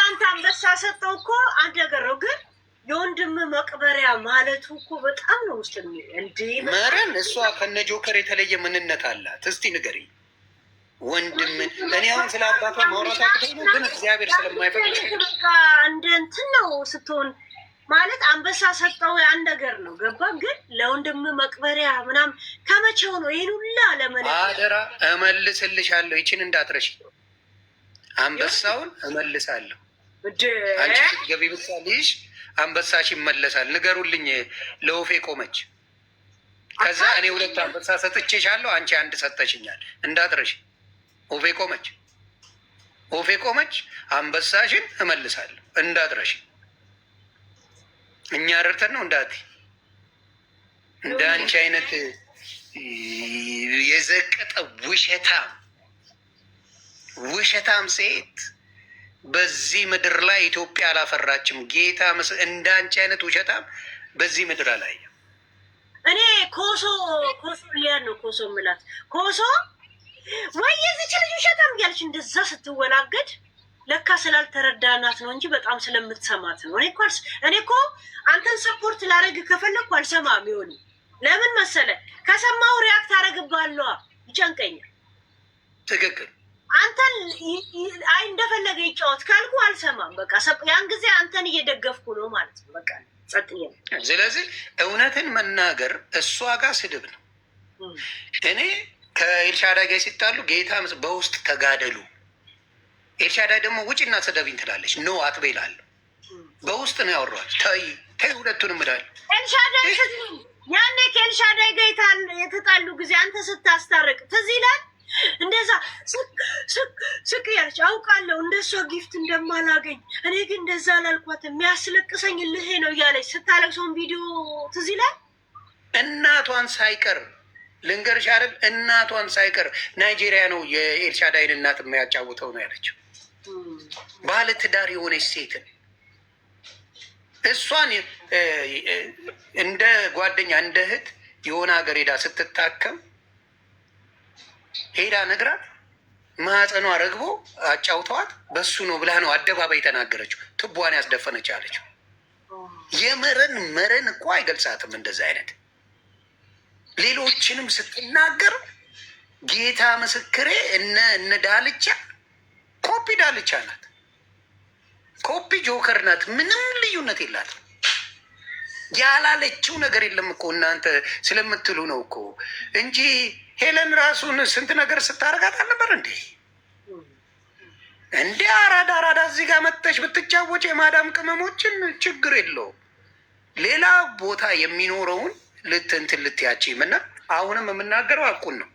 B: አንተ አንበሳ ሰጠው እኮ አንድ ነገር ነው፣ ግን የወንድም መቅበሪያ ማለቱ እኮ በጣም ነው ውስጥ እንዲ
A: መረን። እሷ ከነ ጆከር የተለየ ምንነት አላት? እስቲ ንገሪኝ። ወንድም እኔ አሁን ስለ አባቷ ማውራት አቅቶኝ ነው፣ ግን እግዚአብሔር ስለማይፈቅድ
B: በቃ እንደ እንትን ነው ስትሆን ማለት አንበሳ ሰጠው ያን ነገር ነው ገባ። ግን ለወንድም መቅበሪያ ምናምን ከመቼው ነው ይህን ሁላ ለመለ
A: አደራ እመልስልሻለሁ። ይችን እንዳትረሽ። አንበሳውን እመልሳለሁ። አንቺ ስትገቢ ብቻልሽ አንበሳሽ ይመለሳል። ንገሩልኝ ለወፌ ቆመች። ከዛ እኔ 2 አንበሳ ሰጥቼሻለሁ፣ አንቺ 1 ሰጠሽኛል። እንዳትረሽ። ወፌ ቆመች። አንበሳሽን እመልሳለሁ። እንዳትረሽ። እኛ ረድተን ነው እንዳት እንደ አንቺ አይነት የዘቀጠ ውሸታም ሴት በዚህ ምድር ላይ ኢትዮጵያ አላፈራችም። ጌታ እንደ አንቺ አይነት ውሸታም በዚህ ምድር አላየም።
B: እኔ ኮሶ ሊያን ነው ኮሶ ምላት ኮሶ ወይ የዚች ልጅ ውሸታም እያለች እንደዛ ስትወላገድ ለካ ስላልተረዳናት ነው እንጂ በጣም ስለምትሰማት ነው። እኔ እኮ አንተን ሰፖርት ላረግ ከፈለግኩ አልሰማም። ይሆን ለምን መሰለ? ከሰማው ሪያክት አረግባለሁ፣ ይጨንቀኛል።
A: ትክክል።
B: አንተን አይ እንደፈለገ ይጫወት ካልኩ አልሰማም። በቃ ያን ጊዜ አንተን እየደገፍኩ ነው ማለት ነው። በቃ ጸጥዬ።
A: ስለዚህ እውነትን መናገር እሷ ጋር ስድብ ነው። እኔ ከኤልሻዳይ ጋር ሲጣሉ ጌታ በውስጥ ተጋደሉ። ኤልሻዳይ ደግሞ ውጭና ስደቢኝ ትላለች። ኖ አትቤላለሁ። በውስጥ ነው ያወራች። ተይ ተይ፣ ሁለቱንም እዳል
B: ኤልሻዳይ ያኔ ከኤልሻዳይ ጋር የተጣሉ ጊዜ አንተ ስታስታርቅ ትዝ ይላል። እንደዛ ስቅ ያለች አውቃለሁ እንደሷ ጊፍት እንደማላገኝ እኔ ግን እንደዛ አላልኳት የሚያስለቅሰኝ ልሄ ነው እያለች ስታለቅሰውን ቪዲዮ ትዝ ይላል።
A: እናቷን ሳይቀር ልንገርሽ አይደል፣ እናቷን ሳይቀር ናይጄሪያ ነው የኤልሻዳይን እናት የሚያጫውተው ነው ያለችው። ባለ ትዳር የሆነች ሴትን እሷን እንደ ጓደኛ እንደ እህት የሆነ ሀገር ሄዳ ስትታከም ሄዳ ነግራት ማህፀኗ ረግቦ አጫውተዋት በሱ ነው ብላ ነው አደባባይ የተናገረችው። ትቧን ያስደፈነች አለችው። መረን እኮ አይገልጻትም እንደዚህ አይነት ሌሎችንም ስትናገር ጌታ ምስክሬ እነ ዳልቻ ኮፒ ዳልቻ ናት፣ ኮፒ ጆከር ናት። ምንም ልዩነት የላትም። ያላለችው ነገር የለም እኮ እናንተ ስለምትሉ ነው እኮ እንጂ ሄለን ራሱን ስንት ነገር ስታረጋት አልነበር እንዴ? እንዲ አራዳ እዚህ ጋር መጥተሽ ብትጫወች የማዳም ቅመሞችን ችግር የለውም። ሌላ ቦታ የሚኖረውን ልትንትን ልትያችም እና አሁንም የምናገረው አቁን ነው።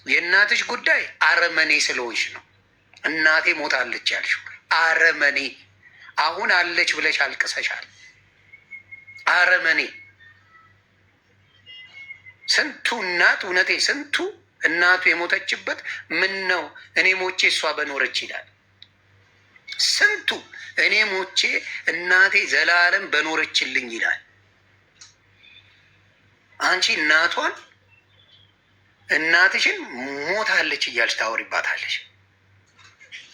A: የእናትሽ ጉዳይ አረመኔ ስለሆንሽ ነው። እናቴ ሞታለች ያልሽው አረመኔ። አሁን አለች ብለሽ አልቅሰሻል። አረመኔ ስንቱ እናት እውነቴ ስንቱ እናቱ የሞተችበት ምን ነው እኔ ሞቼ እሷ በኖረች ይላል። ስንቱ እኔ ሞቼ እናቴ ዘላለም በኖረችልኝ ይላል። አንቺ እናትሽን ሞታለች እያልሽ ታወሪባታለች።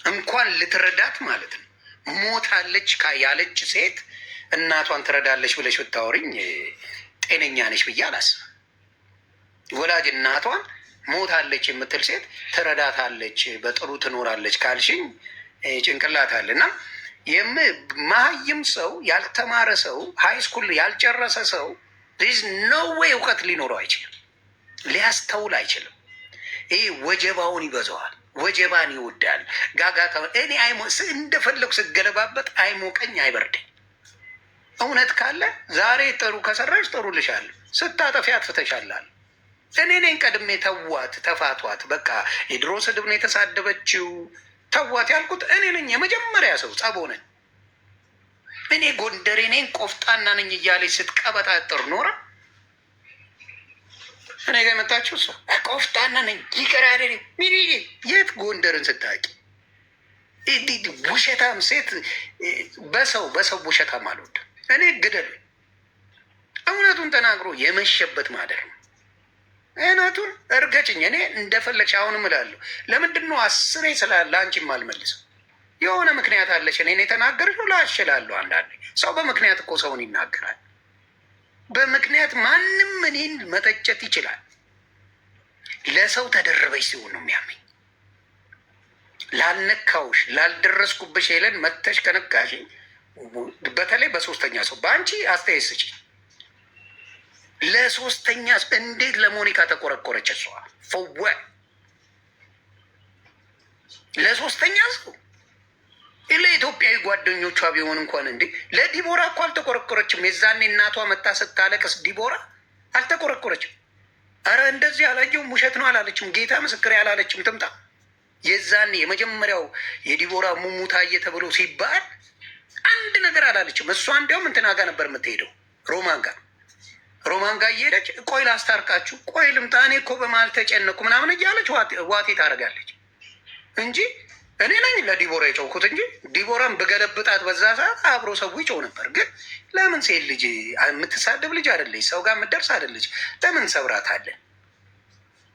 A: እንኳን ልትረዳት ማለት ነው። ሞታለች ያለች ሴት እናቷን ትረዳለች ብለሽ ብታወሪኝ ጤነኛ ነች ብዬ አላስብም። ወላጅ እናቷን ሞታለች የምትል ሴት ትረዳታለች፣ በጥሩ ትኖራለች ካልሽኝ ጭንቅላት አለ እና መሀይም ሰው ያልተማረ ሰው ሃይስኩል ያልጨረሰ ሰው ኖ ዌይ እውቀት ሊኖረው አይችልም፣ ሊያስተውል አይችልም። ይህ ወጀባውን ይበዛዋል፣ ወጀባን ይወዳል። ጋጋታ እኔ እንደፈለጉ ስገለባበት አይሞቀኝ አይበርደኝ። እውነት ካለ ዛሬ ጥሩ ከሰራሽ ጥሩ ልሻለሁ፣ ስታጠፊ አጥፍተሻላል። እኔ ነኝ ቀድሜ ተዋት፣ ተፋቷት፣ በቃ የድሮ ስድብ ነው የተሳደበችው ተዋት ያልኩት እኔ ነኝ። የመጀመሪያ ሰው ጸቦ ነኝ እኔ። ጎንደሬ ነኝ ቆፍጣና ነኝ እያለች ስትቀበጣጥር ኖረ እኔ ጋር መጣችሁ። እሷ ቆፍጣና ነኝ ይቀር አይደል ሚኒ የት ጎንደርን ስታቂ ውሸታም ሴት በሰው ውሸታም አልወድም እኔ። ግደል እውነቱን ተናግሮ የመሸበት ማደር ነው። እውነቱን እርገጭኝ። እኔ እንደፈለግሽ አሁንም እላለሁ። ለምንድን ነው 10 ስላለ አንቺም አልመልሰው? የሆነ ምክንያት አለሽ። እኔን የተናገርሽው ላሽላለሁ። አንዳንዴ ሰው በምክንያት እኮ ሰውን ይናገራል። በምክንያት ማንም እኔን መተቸት ይችላል። ለሰው ተደረበች ሲሆን ነው የሚያመኝ። ላልነካውሽ ላልደረስኩብሽ ሄለን መተሽ ከነካሽኝ፣ በተለይ በሶስተኛ ሰው በአንቺ አስተያየት ስጪ። ለሶስተኛ እንዴት ለሞኒካ ተቆረቆረች? እሷ ፈወ ለሶስተኛ ሰው ለኢትዮጵያዊ ጓደኞቿ ቢሆን እንኳን እንዴ ለዲቦራ እኮ አልተቆረቆረችም። የዛኔ እናቷ መታ ስታለቅስ ዲቦራ አልተቆረቆረችም። አረ እንደዚህ አላየውም ውሸት ነው አላለችም። ጌታ ምስክር ያላለችም ትምጣ። የዛኔ የመጀመሪያው የዲቦራ ሙሙታዬ ተብሎ ሲባል አንድ ነገር አላለችም። እሷ እንዲያውም እንትና ጋር ነበር የምትሄደው ሮማን ጋር እየሄደች ቆይ ላስታርቃችሁ፣ ቆይ ልምጣ፣ እኔ እኮ በመሀል ተጨነኩ ምናምን እያለች ዋቴ ታደርጋለች እንጂ እኔ ነኝ ለዲቦራ የጨውኩት እንጂ ዲቦራን በገለብጣት በዛ ሰዓት አብሮ ሰው ይጨው ነበር። ግን ለምን ሴት ልጅ የምትሳደብ ልጅ አይደለች፣ ሰው ጋር የምትደርስ አይደለች። ለምን ሰብራት አለ?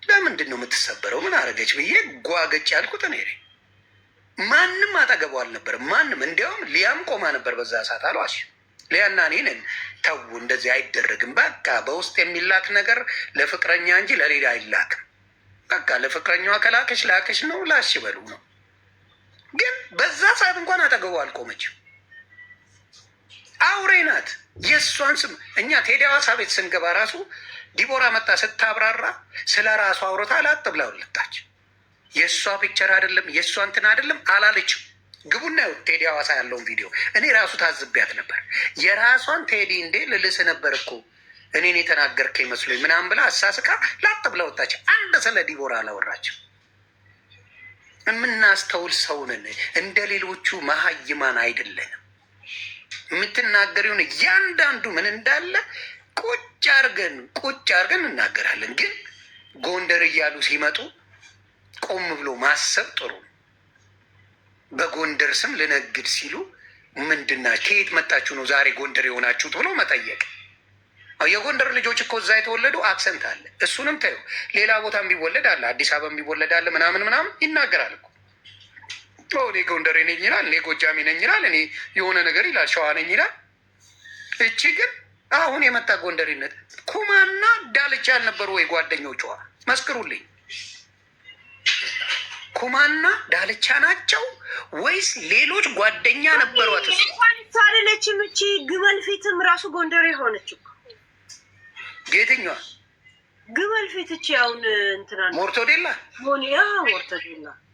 A: ለምንድን ነው የምትሰበረው? ምን አረገች ብዬ ጓገጭ ያልኩት እኔ ነኝ። ማንም አጠገቧ አልነበረም። ማንም እንዲያውም ሊያም ቆማ ነበር በዛ ሰዓት። አሏሽ ሊያና እኔን ተው፣ እንደዚህ አይደረግም። በቃ በውስጥ የሚላክ ነገር ለፍቅረኛ እንጂ ለሌላ አይላክም። በቃ ለፍቅረኛዋ ከላከሽ ላከሽ ነው፣ ላሽ በሉ ነው። ግን በዛ ሰዓት እንኳን አጠገቡ አልቆመችም። አውሬ ናት። የእሷን ስም እኛ ቴዲ ሐዋሳ ቤት ስንገባ ራሱ ዲቦራ መጣ ስታብራራ ስለ ራሷ አውሮታ ላጥ ብላ ወለታች። የእሷ ፒክቸር አይደለም የእሷ እንትን አይደለም አላለችም። ግቡና ቴዲ ሐዋሳ ያለውን ቪዲዮ እኔ ራሱ ታዝቢያት ነበር። የራሷን ቴዲ እንዴ ልልስ ነበር እኮ እኔን የተናገርከ ይመስሎኝ ምናምን ብላ አሳስቃ ላጥ ብላ ወጣች። አንድ ስለ ዲቦራ አላወራችም። የምናስተውል ሰውንን እንደ ሌሎቹ መሀይማን አይደለንም። የምትናገሪውን እያንዳንዱ ምን እንዳለ ቁጭ አርገን እናገራለን። ግን ጎንደር እያሉ ሲመጡ ቆም ብሎ ማሰብ ጥሩ። በጎንደር ስም ልነግድ ሲሉ ምንድና ከየት መጣችሁ ነው ዛሬ ጎንደር የሆናችሁት ብሎ መጠየቅ። የጎንደር ልጆች እኮ እዛ የተወለዱ አክሰንት አለ። እሱንም ታዩ። ሌላ ቦታ የሚወለድ አለ፣ አዲስ አበባ የሚወለድ አለ፣ ምናምን ይናገራል እኮ እኔ ጎንደሬ ነኝ ይላል፣ እኔ ጎጃሜ ነኝ ይላል፣ እኔ የሆነ ነገር ይላል፣ ሸዋ ነኝ ይላል። እቺ ግን አሁን የመጣ ጎንደሬነት ኩማና ዳልቻ ያልነበሩ ወይ ጓደኞቿ መስክሩልኝ። ኩማና ዳልቻ ናቸው ወይስ ሌሎች ጓደኛ ነበሯት?
B: ሳለለችም እቺ ግመል ፊትም ራሱ ጎንደሬ ሆነችው።
A: የትኛዋ
B: ግመል ፊት? እቺ አሁን እንትና
A: ሞርቶዴላ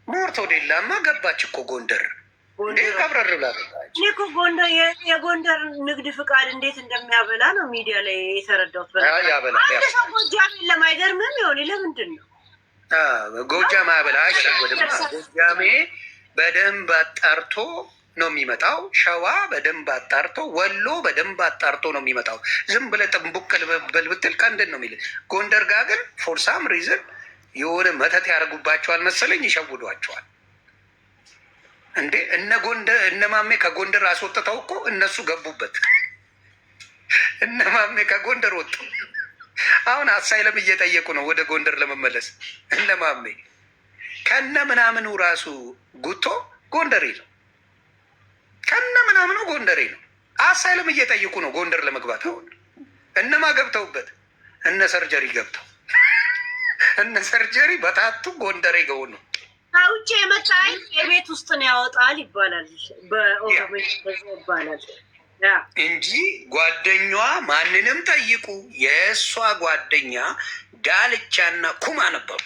A: ሞርቶዴላማ ገባች እኮ ጎንደር። ቀብረር ብላ ገባች
B: እኮ ጎንደር። የጎንደር ንግድ ፍቃድ እንዴት እንደሚያበላ ነው ሚዲያ ላይ የተረዳሁት። አንድ ሰው ጎጃም የለም አይገርምም? ይሆን ለምንድን ነው
A: ጎጃም አያበላ? አይሸወድም። ጎጃሜ በደንብ አጣርቶ ነው የሚመጣው። ሸዋ በደንብ አጣርቶ፣ ወሎ በደንብ አጣርቶ ነው የሚመጣው። ዝም ብለህ ጥንቡቅ ልበል ብትል ቀንድን ነው የሚል። ጎንደር ጋር ግን ፎር ሳም ሪዝን የሆነ መተት ያደርጉባቸዋል መሰለኝ፣ ይሸውዷቸዋል። እንዴ እነ ማሜ ከጎንደር አስወጥተው እኮ እነሱ ገቡበት። እነ ማሜ ከጎንደር ወጡ። አሁን አሳይለም እየጠየቁ ነው ወደ ጎንደር ለመመለስ። እነ ማሜ ከነ ምናምኑ ራሱ ጉቶ ጎንደሬ ነው፣ ከነ ምናምኑ ጎንደሬ ነው። አሳይለም እየጠየቁ ነው ጎንደር ለመግባት። አሁን እነማ ገብተውበት እነ ሰርጀሪ ገብተው እነ ሰርጀሪ በታቱ ጎንደሬ ገቡ ነው።
B: ከውጭ የመጣ የቤት ውስጥ ነው ያወጣል ይባላል፣ በኦሮሚያ ይባላል
A: እንጂ ጓደኛዋ ማንንም ጠይቁ፣ የእሷ ጓደኛ ዳልቻና ኩማ ነበሩ።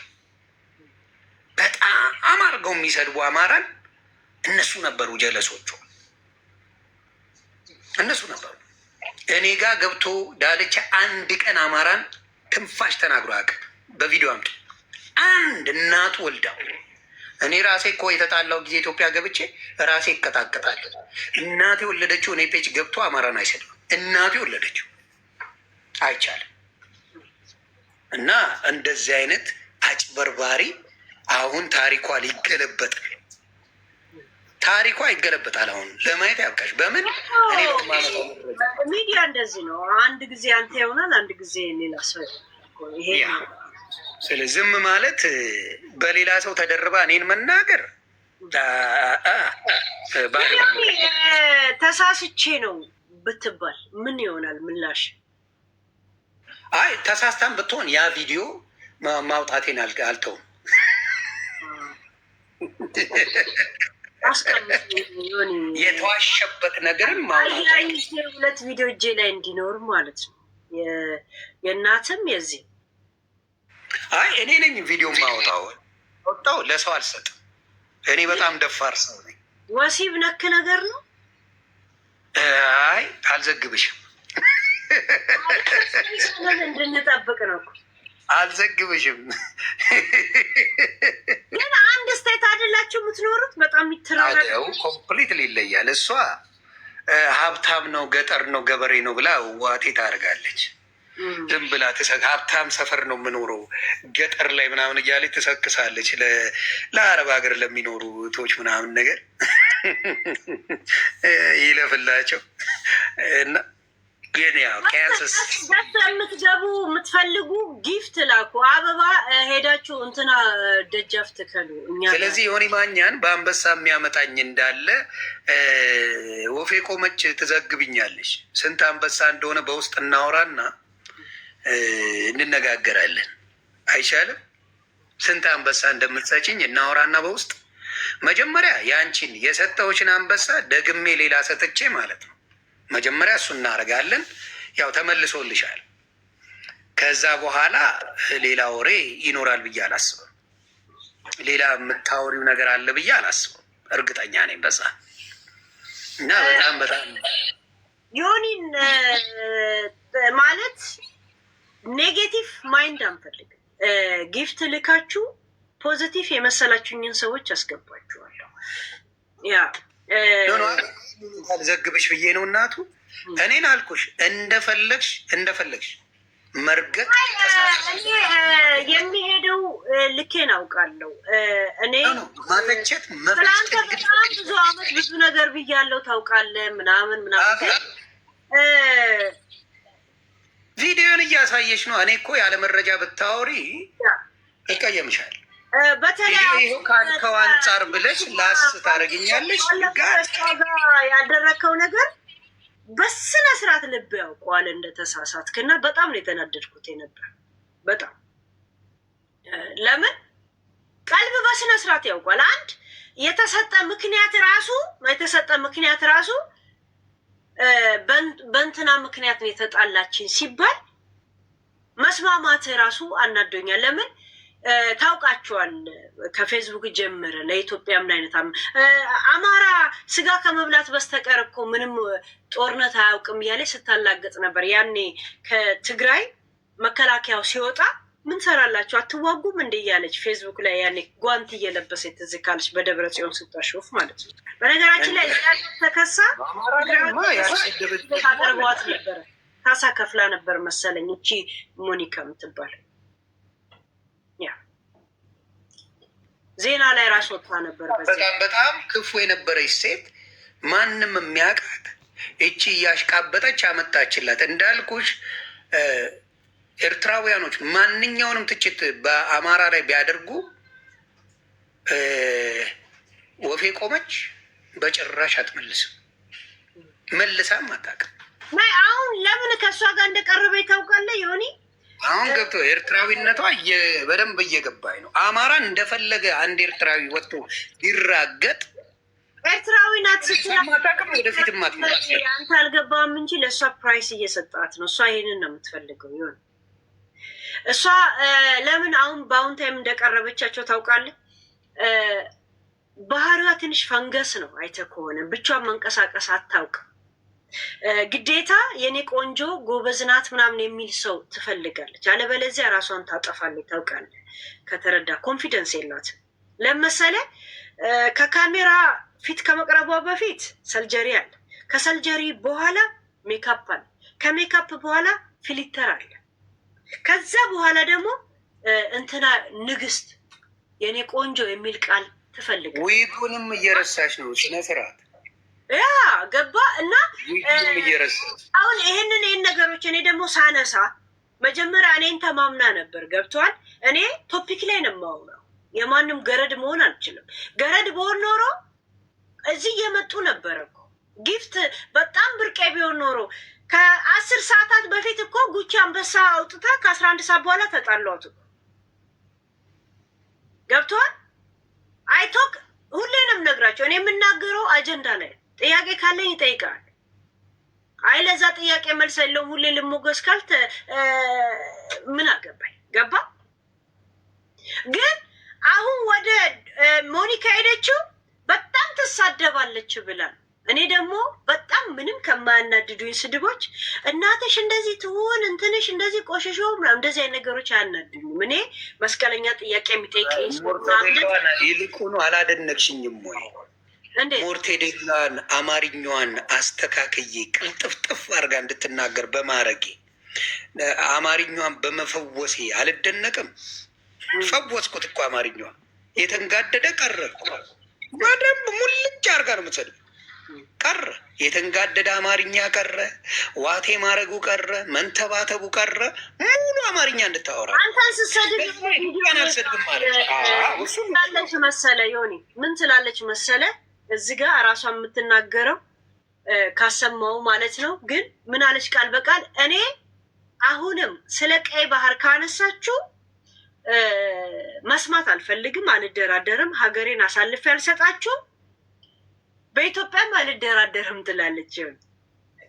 A: በጣም አድርገው የሚሰድቡ አማራን እነሱ ነበሩ፣ ጀለሶቹ እነሱ ነበሩ። እኔ ጋር ገብቶ ዳልቻ አንድ ቀን አማራን ትንፋሽ ተናግሮ አያውቅም። በቪዲዮ አምጡ። አንድ እናቱ ወልዳው እኔ ራሴ እኮ የተጣላው ጊዜ ኢትዮጵያ ገብቼ ራሴ ይቀጣቀጣል። እናቴ ወለደችው እኔ ፔጅ ገብቶ አማራን አይሰድም። እናቴ ወለደችው አይቻልም። እና እንደዚህ አይነት አጭበርባሪ አሁን ታሪኳ ሊገለበጥ ታሪኳ ይገለበጣል። አሁን ለማየት ያብቃሽ። በምን እኔ
B: ሚዲያ እንደዚህ ነው። አንድ ጊዜ አንተ ይሆናል፣ አንድ ጊዜ ሌላ ሰው ይሄ
A: ስለ ዝም ማለት በሌላ ሰው ተደርባ እኔን መናገር
B: ተሳስቼ ነው ብትባል ምን ይሆናል ምላሽ?
A: አይ ተሳስታን ብትሆን ያ ቪዲዮ ማውጣቴን አልተውም። የተዋሸበት ነገርን
B: ሁለት ቪዲዮ እጄ ላይ እንዲኖር ማለት ነው። የእናትም የዚህ
A: አይ እኔ ነኝ ቪዲዮ ማወጣው ወጣው ለሰው አልሰጥም። እኔ በጣም ደፋር ሰው ነኝ።
B: ወሲብ ነክ ነገር ነው።
A: አይ አልዘግብሽም።
B: እንድንጠብቅ ነው።
A: አልዘግብሽም።
B: ግን አንድ ስቴት አይደላችሁ የምትኖሩት? በጣም
A: ይተራራው ኮምፕሊትሊ ይለያል። እሷ ሀብታም ነው ገጠር ነው ገበሬ ነው ብላ ዋቴ ታደርጋለች። ዝም ብላ ሀብታም ሰፈር ነው የምኖረው ገጠር ላይ ምናምን እያለች ትሰክሳለች። ለአረብ ሀገር ለሚኖሩ እህቶች ምናምን ነገር ይለፍላቸው እና ግን ያው ካንሰስ
B: የምትገቡ የምትፈልጉ ጊፍት ላኩ። አበባ ሄዳችሁ እንትና ደጃፍ ትከሉ።
A: ስለዚህ የሆነ ማኛን በአንበሳ የሚያመጣኝ እንዳለ ወፌ ቆመች ትዘግብኛለች። ስንት አንበሳ እንደሆነ በውስጥ እናወራና እንነጋገራለን። አይቻልም? ስንት አንበሳ እንደምትሰጭኝ እናወራና በውስጥ መጀመሪያ ያንቺን የሰጠዎችን አንበሳ ደግሜ ሌላ ሰጥቼ ማለት ነው። መጀመሪያ እሱ እናደርጋለን። ያው ተመልሶልሻል። ከዛ በኋላ ሌላ ወሬ ይኖራል ብዬ አላስብም። ሌላ የምታወሪው ነገር አለ ብዬ አላስብም። እርግጠኛ ነኝ በዛ እና በጣም
B: ዮኒን ማለት ኔጌቲቭ ማይንድ አንፈልግም። ጊፍት ልካችሁ ፖዚቲቭ የመሰላችሁኝን ሰዎች አስገባችኋለሁ። ያ
A: ዘግብሽ ብዬ ነው እናቱ። እኔን አልኩሽ እንደፈለግሽ መርገጥ
B: የሚሄደው ልኬን አውቃለሁ። እኔ
A: ማተቸት
B: ስለአንተ በጣም ብዙ አመት ብዙ ነገር ብያለሁ ታውቃለህ፣ ምናምን
A: ቪዲዮን እያሳየሽ ነው። እኔ እኮ ያለ መረጃ ብታወሪ እቀየምሻል።
B: በተለይ
A: ካልከው አንጻር ብለሽ ላስ ታደርግኛለሽ።
B: ያልደረግከው ነገር በስነ ስርዓት ልብ ያውቀዋል እንደተሳሳትክ እና በጣም ነው የተናደድኩት የነበር። በጣም ለምን ቀልብ በስነ ስርዓት ያውቀዋል። አንድ የተሰጠ ምክንያት ራሱ በእንትና ምክንያት ነው የተጣላችን ሲባል መስማማት ራሱ አናዶኛል። ለምን ታውቃቸዋል? ከፌስቡክ ጀምረ ለኢትዮጵያ ምን አይነት አማራ ስጋ ከመብላት በስተቀር እኮ ምንም ጦርነት አያውቅም እያለ ስታላገጥ ነበር። ያኔ ከትግራይ መከላከያው ሲወጣ ምን ሰራላችሁ አትዋጉም እንደ እያለች ፌስቡክ ላይ ያኔ ጓንት እየለበሰ ትዝካለች። በደብረ ጽዮን ስታሾፍ ማለት ነው። በነገራችን ላይ ተከሳ ታቀርበዋት ነበረ። ካሳ ከፍላ ነበር መሰለኝ እቺ ሞኒካ የምትባል ዜና ላይ ራስ ወጥታ ነበር።
A: በጣም ክፉ የነበረች ሴት ማንም የሚያውቃት እቺ እያሽቃበጠች አመጣችላት። እንዳልኩሽ ኤርትራውያኖች ማንኛውንም ትችት በአማራ ላይ ቢያደርጉ ወፌ ቆመች በጭራሽ አትመልስም፣ መልሳም አታውቅም።
B: አሁን ለምን ከእሷ ጋር እንደቀረበ ታውቃለህ ዮኒ?
A: አሁን ገብቶ ኤርትራዊነቷ በደንብ እየገባኝ ነው። አማራን እንደፈለገ አንድ ኤርትራዊ ወጥቶ ሊራገጥ
B: ኤርትራዊ ናት
A: ስትላማታቅም ወደፊት
B: አንተ አልገባም እንጂ ለእሷ ፕራይስ እየሰጣት ነው። እሷ ይሄንን ነው የምትፈልገው። ይሆን እሷ ለምን አሁን በአሁን ታይም እንደቀረበቻቸው ታውቃለህ? ባህሪዋ ትንሽ ፈንገስ ነው። አይተህ ከሆነ ብቻዋን መንቀሳቀስ አታውቅም። ግዴታ የኔ ቆንጆ ጎበዝ ናት ምናምን የሚል ሰው ትፈልጋለች። አለበለዚያ ራሷን ታጠፋለች። ታውቃለህ? ከተረዳ ኮንፊደንስ የላትም። ለመሰለ ከካሜራ ፊት ከመቅረቧ በፊት ሰልጀሪ አለ፣ ከሰልጀሪ በኋላ ሜካፕ አለ፣ ከሜካፕ በኋላ ፊሊተር አለ፣ ከዛ በኋላ ደግሞ እንትና ንግስት የኔ ቆንጆ የሚል ቃል ትፈልጋለች።
A: ዊጉንም እየረሳች ነው ስነ ስርዓት
B: ያ ገባ እና አሁን ይህንን ነገሮች እኔ ደግሞ ሳነሳ መጀመሪያ እኔን ተማምና ነበር። ገብቷል? እኔ ቶፒክ ላይ ነው የማወራው። የማንም ገረድ መሆን አልችልም። ገረድ በሆን ኖሮ እዚህ እየመጡ ነበረ እኮ ጊፍት በጣም ብርቄ ቢሆን ኖሮ ከ10 ሰዓታት በፊት እኮ ጉቺ አንበሳ አውጥታ ከ11 ሰዓት በኋላ ተጣሏት እኮ። ገብቷል? አይቶክ ሁሌንም ነግራቸው እኔ የምናገረው አጀንዳ ላይ ጥያቄ ካለኝ ይጠይቃል። አይ ለዛ ጥያቄ መልስ የለውም ሁሌ ልሞገስ ካልተ ምን አገባኝ። ገባ? ግን አሁን ወደ ሞኒካ ሄደችው በጣም ትሳደባለች ብላል። እኔ ደግሞ በጣም ምንም ከማያናድዱኝ ስድቦች እናትሽ እንደዚህ ትሆን እንትንሽ እንደዚህ ቆሽሾ እንደዚህ አይነት ነገሮች አያናድዱኝም። እኔ መስቀለኛ ጥያቄ የሚጠይቀኝ
A: ይልቁኑ አላደነቅሽኝም ወይ? ሞርቴዴላን አማርኛዋን አስተካክዬ ቅልጥፍጥፍ አድርጋ እንድትናገር በማረጌ አማርኛዋን በመፈወሴ አልደነቅም? ፈወስኩት እኮ አማርኛዋን። የተንጋደደ ቀረ በደንብ ሙልጭ አድርጋ ነው የምትሰድብ። ቀረ የተንጋደደ አማርኛ ቀረ፣ ዋቴ ማድረጉ ቀረ፣ መንተባተቡ ቀረ። ሙሉ አማርኛ እንድታወራ
B: አንተን ስሰድብ
A: አልሰድብም ማለት
B: ትላለች መሰለ ዮኒ። ምን ትላለች መሰለ እዚህ ጋር እራሷን የምትናገረው ካሰማው ማለት ነው። ግን ምን አለች ቃል በቃል እኔ አሁንም ስለ ቀይ ባህር ካነሳችሁ መስማት አልፈልግም፣ አልደራደርም፣ ሀገሬን አሳልፌ አልሰጣችሁም፣ በኢትዮጵያም አልደራደርም ትላለች።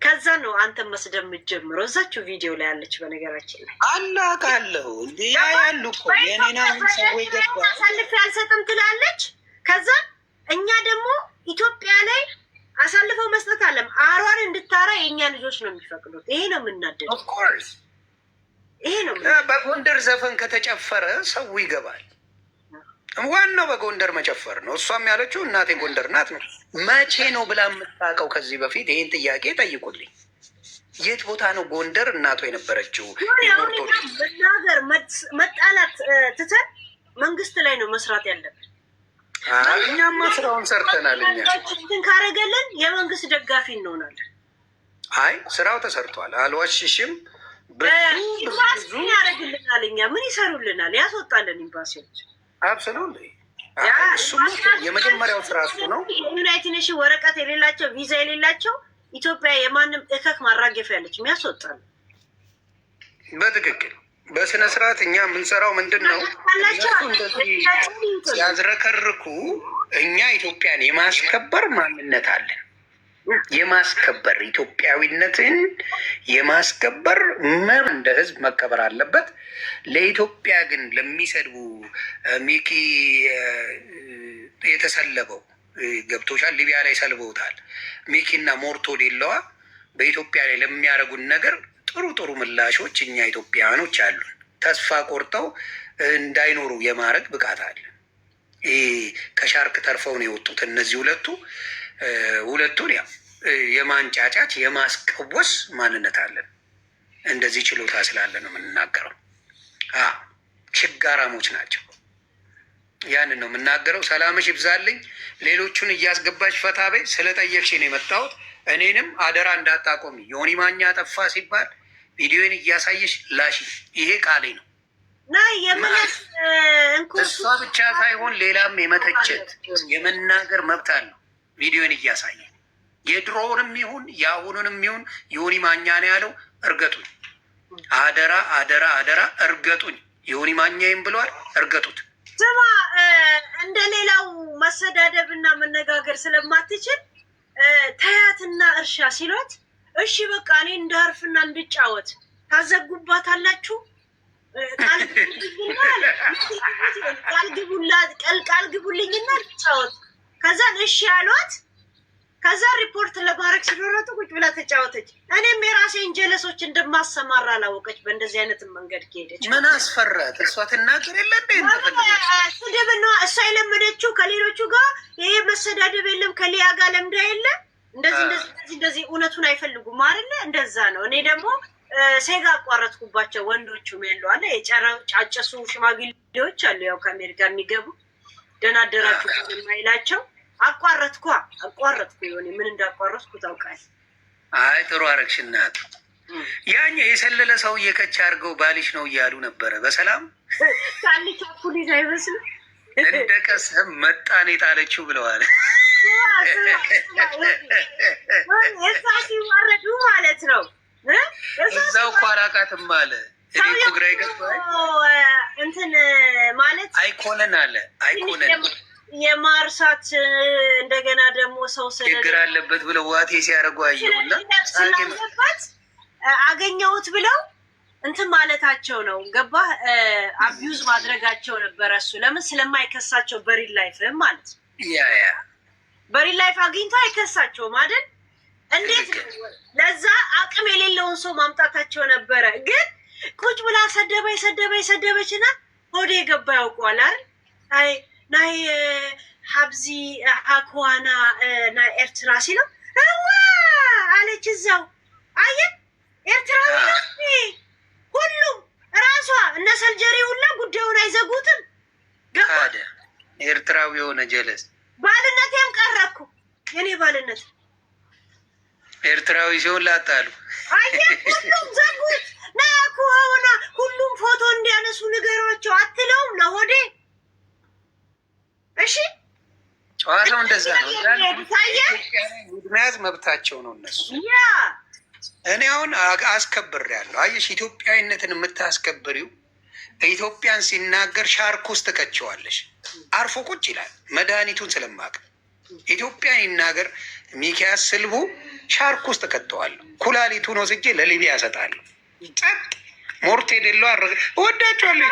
B: ከዛ ነው አንተ መስደብ የምትጀምረው። እዛችሁ ቪዲዮ ላይ ያለች በነገራችን ላይ
A: አላቃለሁ እንዲ ያሉ እኮ የኔና ሰዎች ገባ
B: አሳልፌ አልሰጥም ትላለች። ከዛ እኛ ደግሞ ኢትዮጵያ ላይ አሳልፈው መስጠት አለም አሯን እንድታራ የእኛ ልጆች ነው የሚፈቅዱት። ይሄ ነው የምናደደው።
A: ኦፍኮርስ
B: ይሄ ነው
A: በጎንደር ዘፈን ከተጨፈረ ሰው ይገባል። ዋናው በጎንደር መጨፈር ነው። እሷም ያለችው እናቴ ጎንደር ናት ነው። መቼ ነው ብላ የምታውቀው? ከዚህ በፊት ይህን ጥያቄ ጠይቁልኝ። የት ቦታ ነው ጎንደር እናቷ የነበረችው?
B: መናገር መጣላት ትተን መንግስት ላይ ነው መስራት ያለብን።
A: እኛማ ስራውን ሰርተናል። እኛ
B: እንትን ካረገልን የመንግስት ደጋፊ እንሆናለን።
A: አይ ስራው ተሰርቷል፣ አልዋሽሽም።
B: ብዙ ያደርግልናል። እኛ ምን ይሰሩልናል? ያስወጣለን ኤምባሲዎች።
A: አብሶሉት እሱም የመጀመሪያው ስራ እሱ ነው።
B: ዩናይትድ ኔሽን ወረቀት የሌላቸው ቪዛ የሌላቸው ኢትዮጵያ የማንም እከክ ማራገፊያ ያለች የሚያስወጣል።
A: በትክክል በስነ ስርዓት እኛ የምንሰራው ምንድን ነው? ሲያዝረከርኩ እኛ ኢትዮጵያን የማስከበር ማንነት አለን። የማስከበር ኢትዮጵያዊነትን የማስከበር እንደ ህዝብ መከበር አለበት። ለኢትዮጵያ ግን ለሚሰድቡ ሚኪ የተሰለበው ገብቶሻል። ሊቢያ ላይ ሰልበውታል። ሚኪና ሞርቶ ሌለዋ በኢትዮጵያ ላይ ለሚያደርጉን ነገር ጥሩ ጥሩ ምላሾች እኛ ኢትዮጵያውያኖች አሉን። ተስፋ ቆርጠው እንዳይኖሩ የማድረግ ብቃት አለ። ከሻርክ ተርፈው ነው የወጡት እነዚህ ሁለቱን ያው የማንጫጫች የማስቀወስ ማንነት አለን። እንደዚህ ችሎታ ስላለ ነው የምንናገረው። ችጋራሞች ናቸው። ያንን ነው የምናገረው። ሰላምሽ ይብዛልኝ። ሌሎቹን እያስገባች ፈታ በይ። ስለጠየቅሽ ነው የመጣሁት። እኔንም አደራ እንዳታቆሚ። ዮኒ ማኛ ጠፋ ሲባል ቪዲዮን እያሳየሽ ላሺ። ይሄ ቃሌ ነው። እሷ ብቻ ሳይሆን ሌላም የመተቸት የመናገር መብት አለው። ቪዲዮን እያሳየ የድሮውንም ይሁን የአሁኑንም ይሁን ዮኒ ማኛ ነው ያለው። እርገጡኝ፣ አደራ አደራ አደራ፣ እርገጡኝ። ዮኒ ማኛይም ብለዋል። እርገጡት።
B: ስማ፣ እንደ ሌላው መሰዳደብ እና መነጋገር ስለማትችል ተያትና እርሻ ሲሏት እሺ በቃ እኔ እንዳርፍና እንድጫወት ታዘጉባታላችሁ። ቃል ግቡልኝና ልጫወት። ከዛን እሺ ያሏት። ከዛ ሪፖርት ለማድረግ ሲኖረቱ ቁጭ ብላ ተጫወተች። እኔም የራሴን ጀለሶች እንደማሰማራ አላወቀች። በእንደዚህ አይነት መንገድ ከሄደች
A: ምን አስፈራት? እሷ ትናገር የለ
B: ስድብ ነው እሷ የለመደችው ከሌሎቹ ጋር። ይሄ መሰዳደብ የለም ከሊያ ጋር ለምዳ የለ እንደዚህ እውነቱን አይፈልጉም አይደለ? እንደዛ ነው። እኔ ደግሞ ሴጋ አቋረጥኩባቸው። ወንዶቹም የሉ አለ የጫጨሱ ሽማግሌዎች አሉ። ያው ከአሜሪካ የሚገቡ ደህና አደራችሁ የማይላቸው አቋረጥኩ የሆነ ምን እንዳቋረጥኩ ታውቃለህ?
A: አይ ጥሩ አረግሽ እናት። ያኛ የሰለለ ሰው እየከች አድርገው ባልሽ ነው እያሉ ነበረ። በሰላም
B: ካሊቻ ፑሊስ አይመስልም
A: እንደ ቀሰም መጣን የጣለችው ብለዋል።
B: እዛ ሲዋረዱ ማለት ነው።
A: እዛው እኮ አላቃትም አለ። እኔ እኮ ግራ ይገባል።
B: እንትን ማለት
A: አይኮነን አለ አይኮነን
B: የማርሳት እንደገና ደግሞ ሰው
A: ችግር አለበት ብለው ዋቴ ሲያደርጉ አየውና
B: ስላለበት አገኘሁት ብለው እንትን ማለታቸው ነው። ገባ አቢዩዝ ማድረጋቸው ነበረ። እሱ ለምን ስለማይከሳቸው በሪል ላይፍ ማለት ነው።
A: ያ
B: በሪል ላይፍ አግኝቶ አይከሳቸውም አይደል? እንዴት ለዛ አቅም የሌለውን ሰው ማምጣታቸው ነበረ። ግን ቁጭ ብላ ሰደበችና ሆዴ ገባ ያውቀዋል አይደል? አይ ናይ ሀብዚ አክዋና ናይ ኤርትራ ሲለው አለች። እዛው አየ ኤርትራዊ ሁሉም ራሷ እነ ሰልጀሪ ሁላ ጉዳዩን አይዘጉትም።
A: ገባደ ኤርትራዊ የሆነ ጀለስ
B: ባልነቴም ቀረኩ። የኔ ባልነት
A: ኤርትራዊ ሲሆን ላጣሉ
B: አየ ሁሉም ዘጉት። ናኩዋና ሁሉም ፎቶ እንዲያነሱ ንገሯቸው አትለውም ለሆዴ። እሺ
A: ጨዋታው እንደዛ ነው። መያዝ መብታቸው ነው እነሱ። እኔ አሁን አስከብሬያለሁ። አየሽ ኢትዮጵያዊነትን የምታስከብሪው ኢትዮጵያን ሲናገር ሻርክ ውስጥ ትከቸዋለሽ። አርፎ ቁጭ ይላል። መድኃኒቱን ስለማቅ ኢትዮጵያ ይናገር ሚኪያስ ስልቡ ሻርክ ውስጥ ከተዋለሁ። ኩላሊቱን ወስጄ ለሊቢያ እሰጣለሁ። ጸጥ ሞርት የሌለው እወዳቸዋለሁ።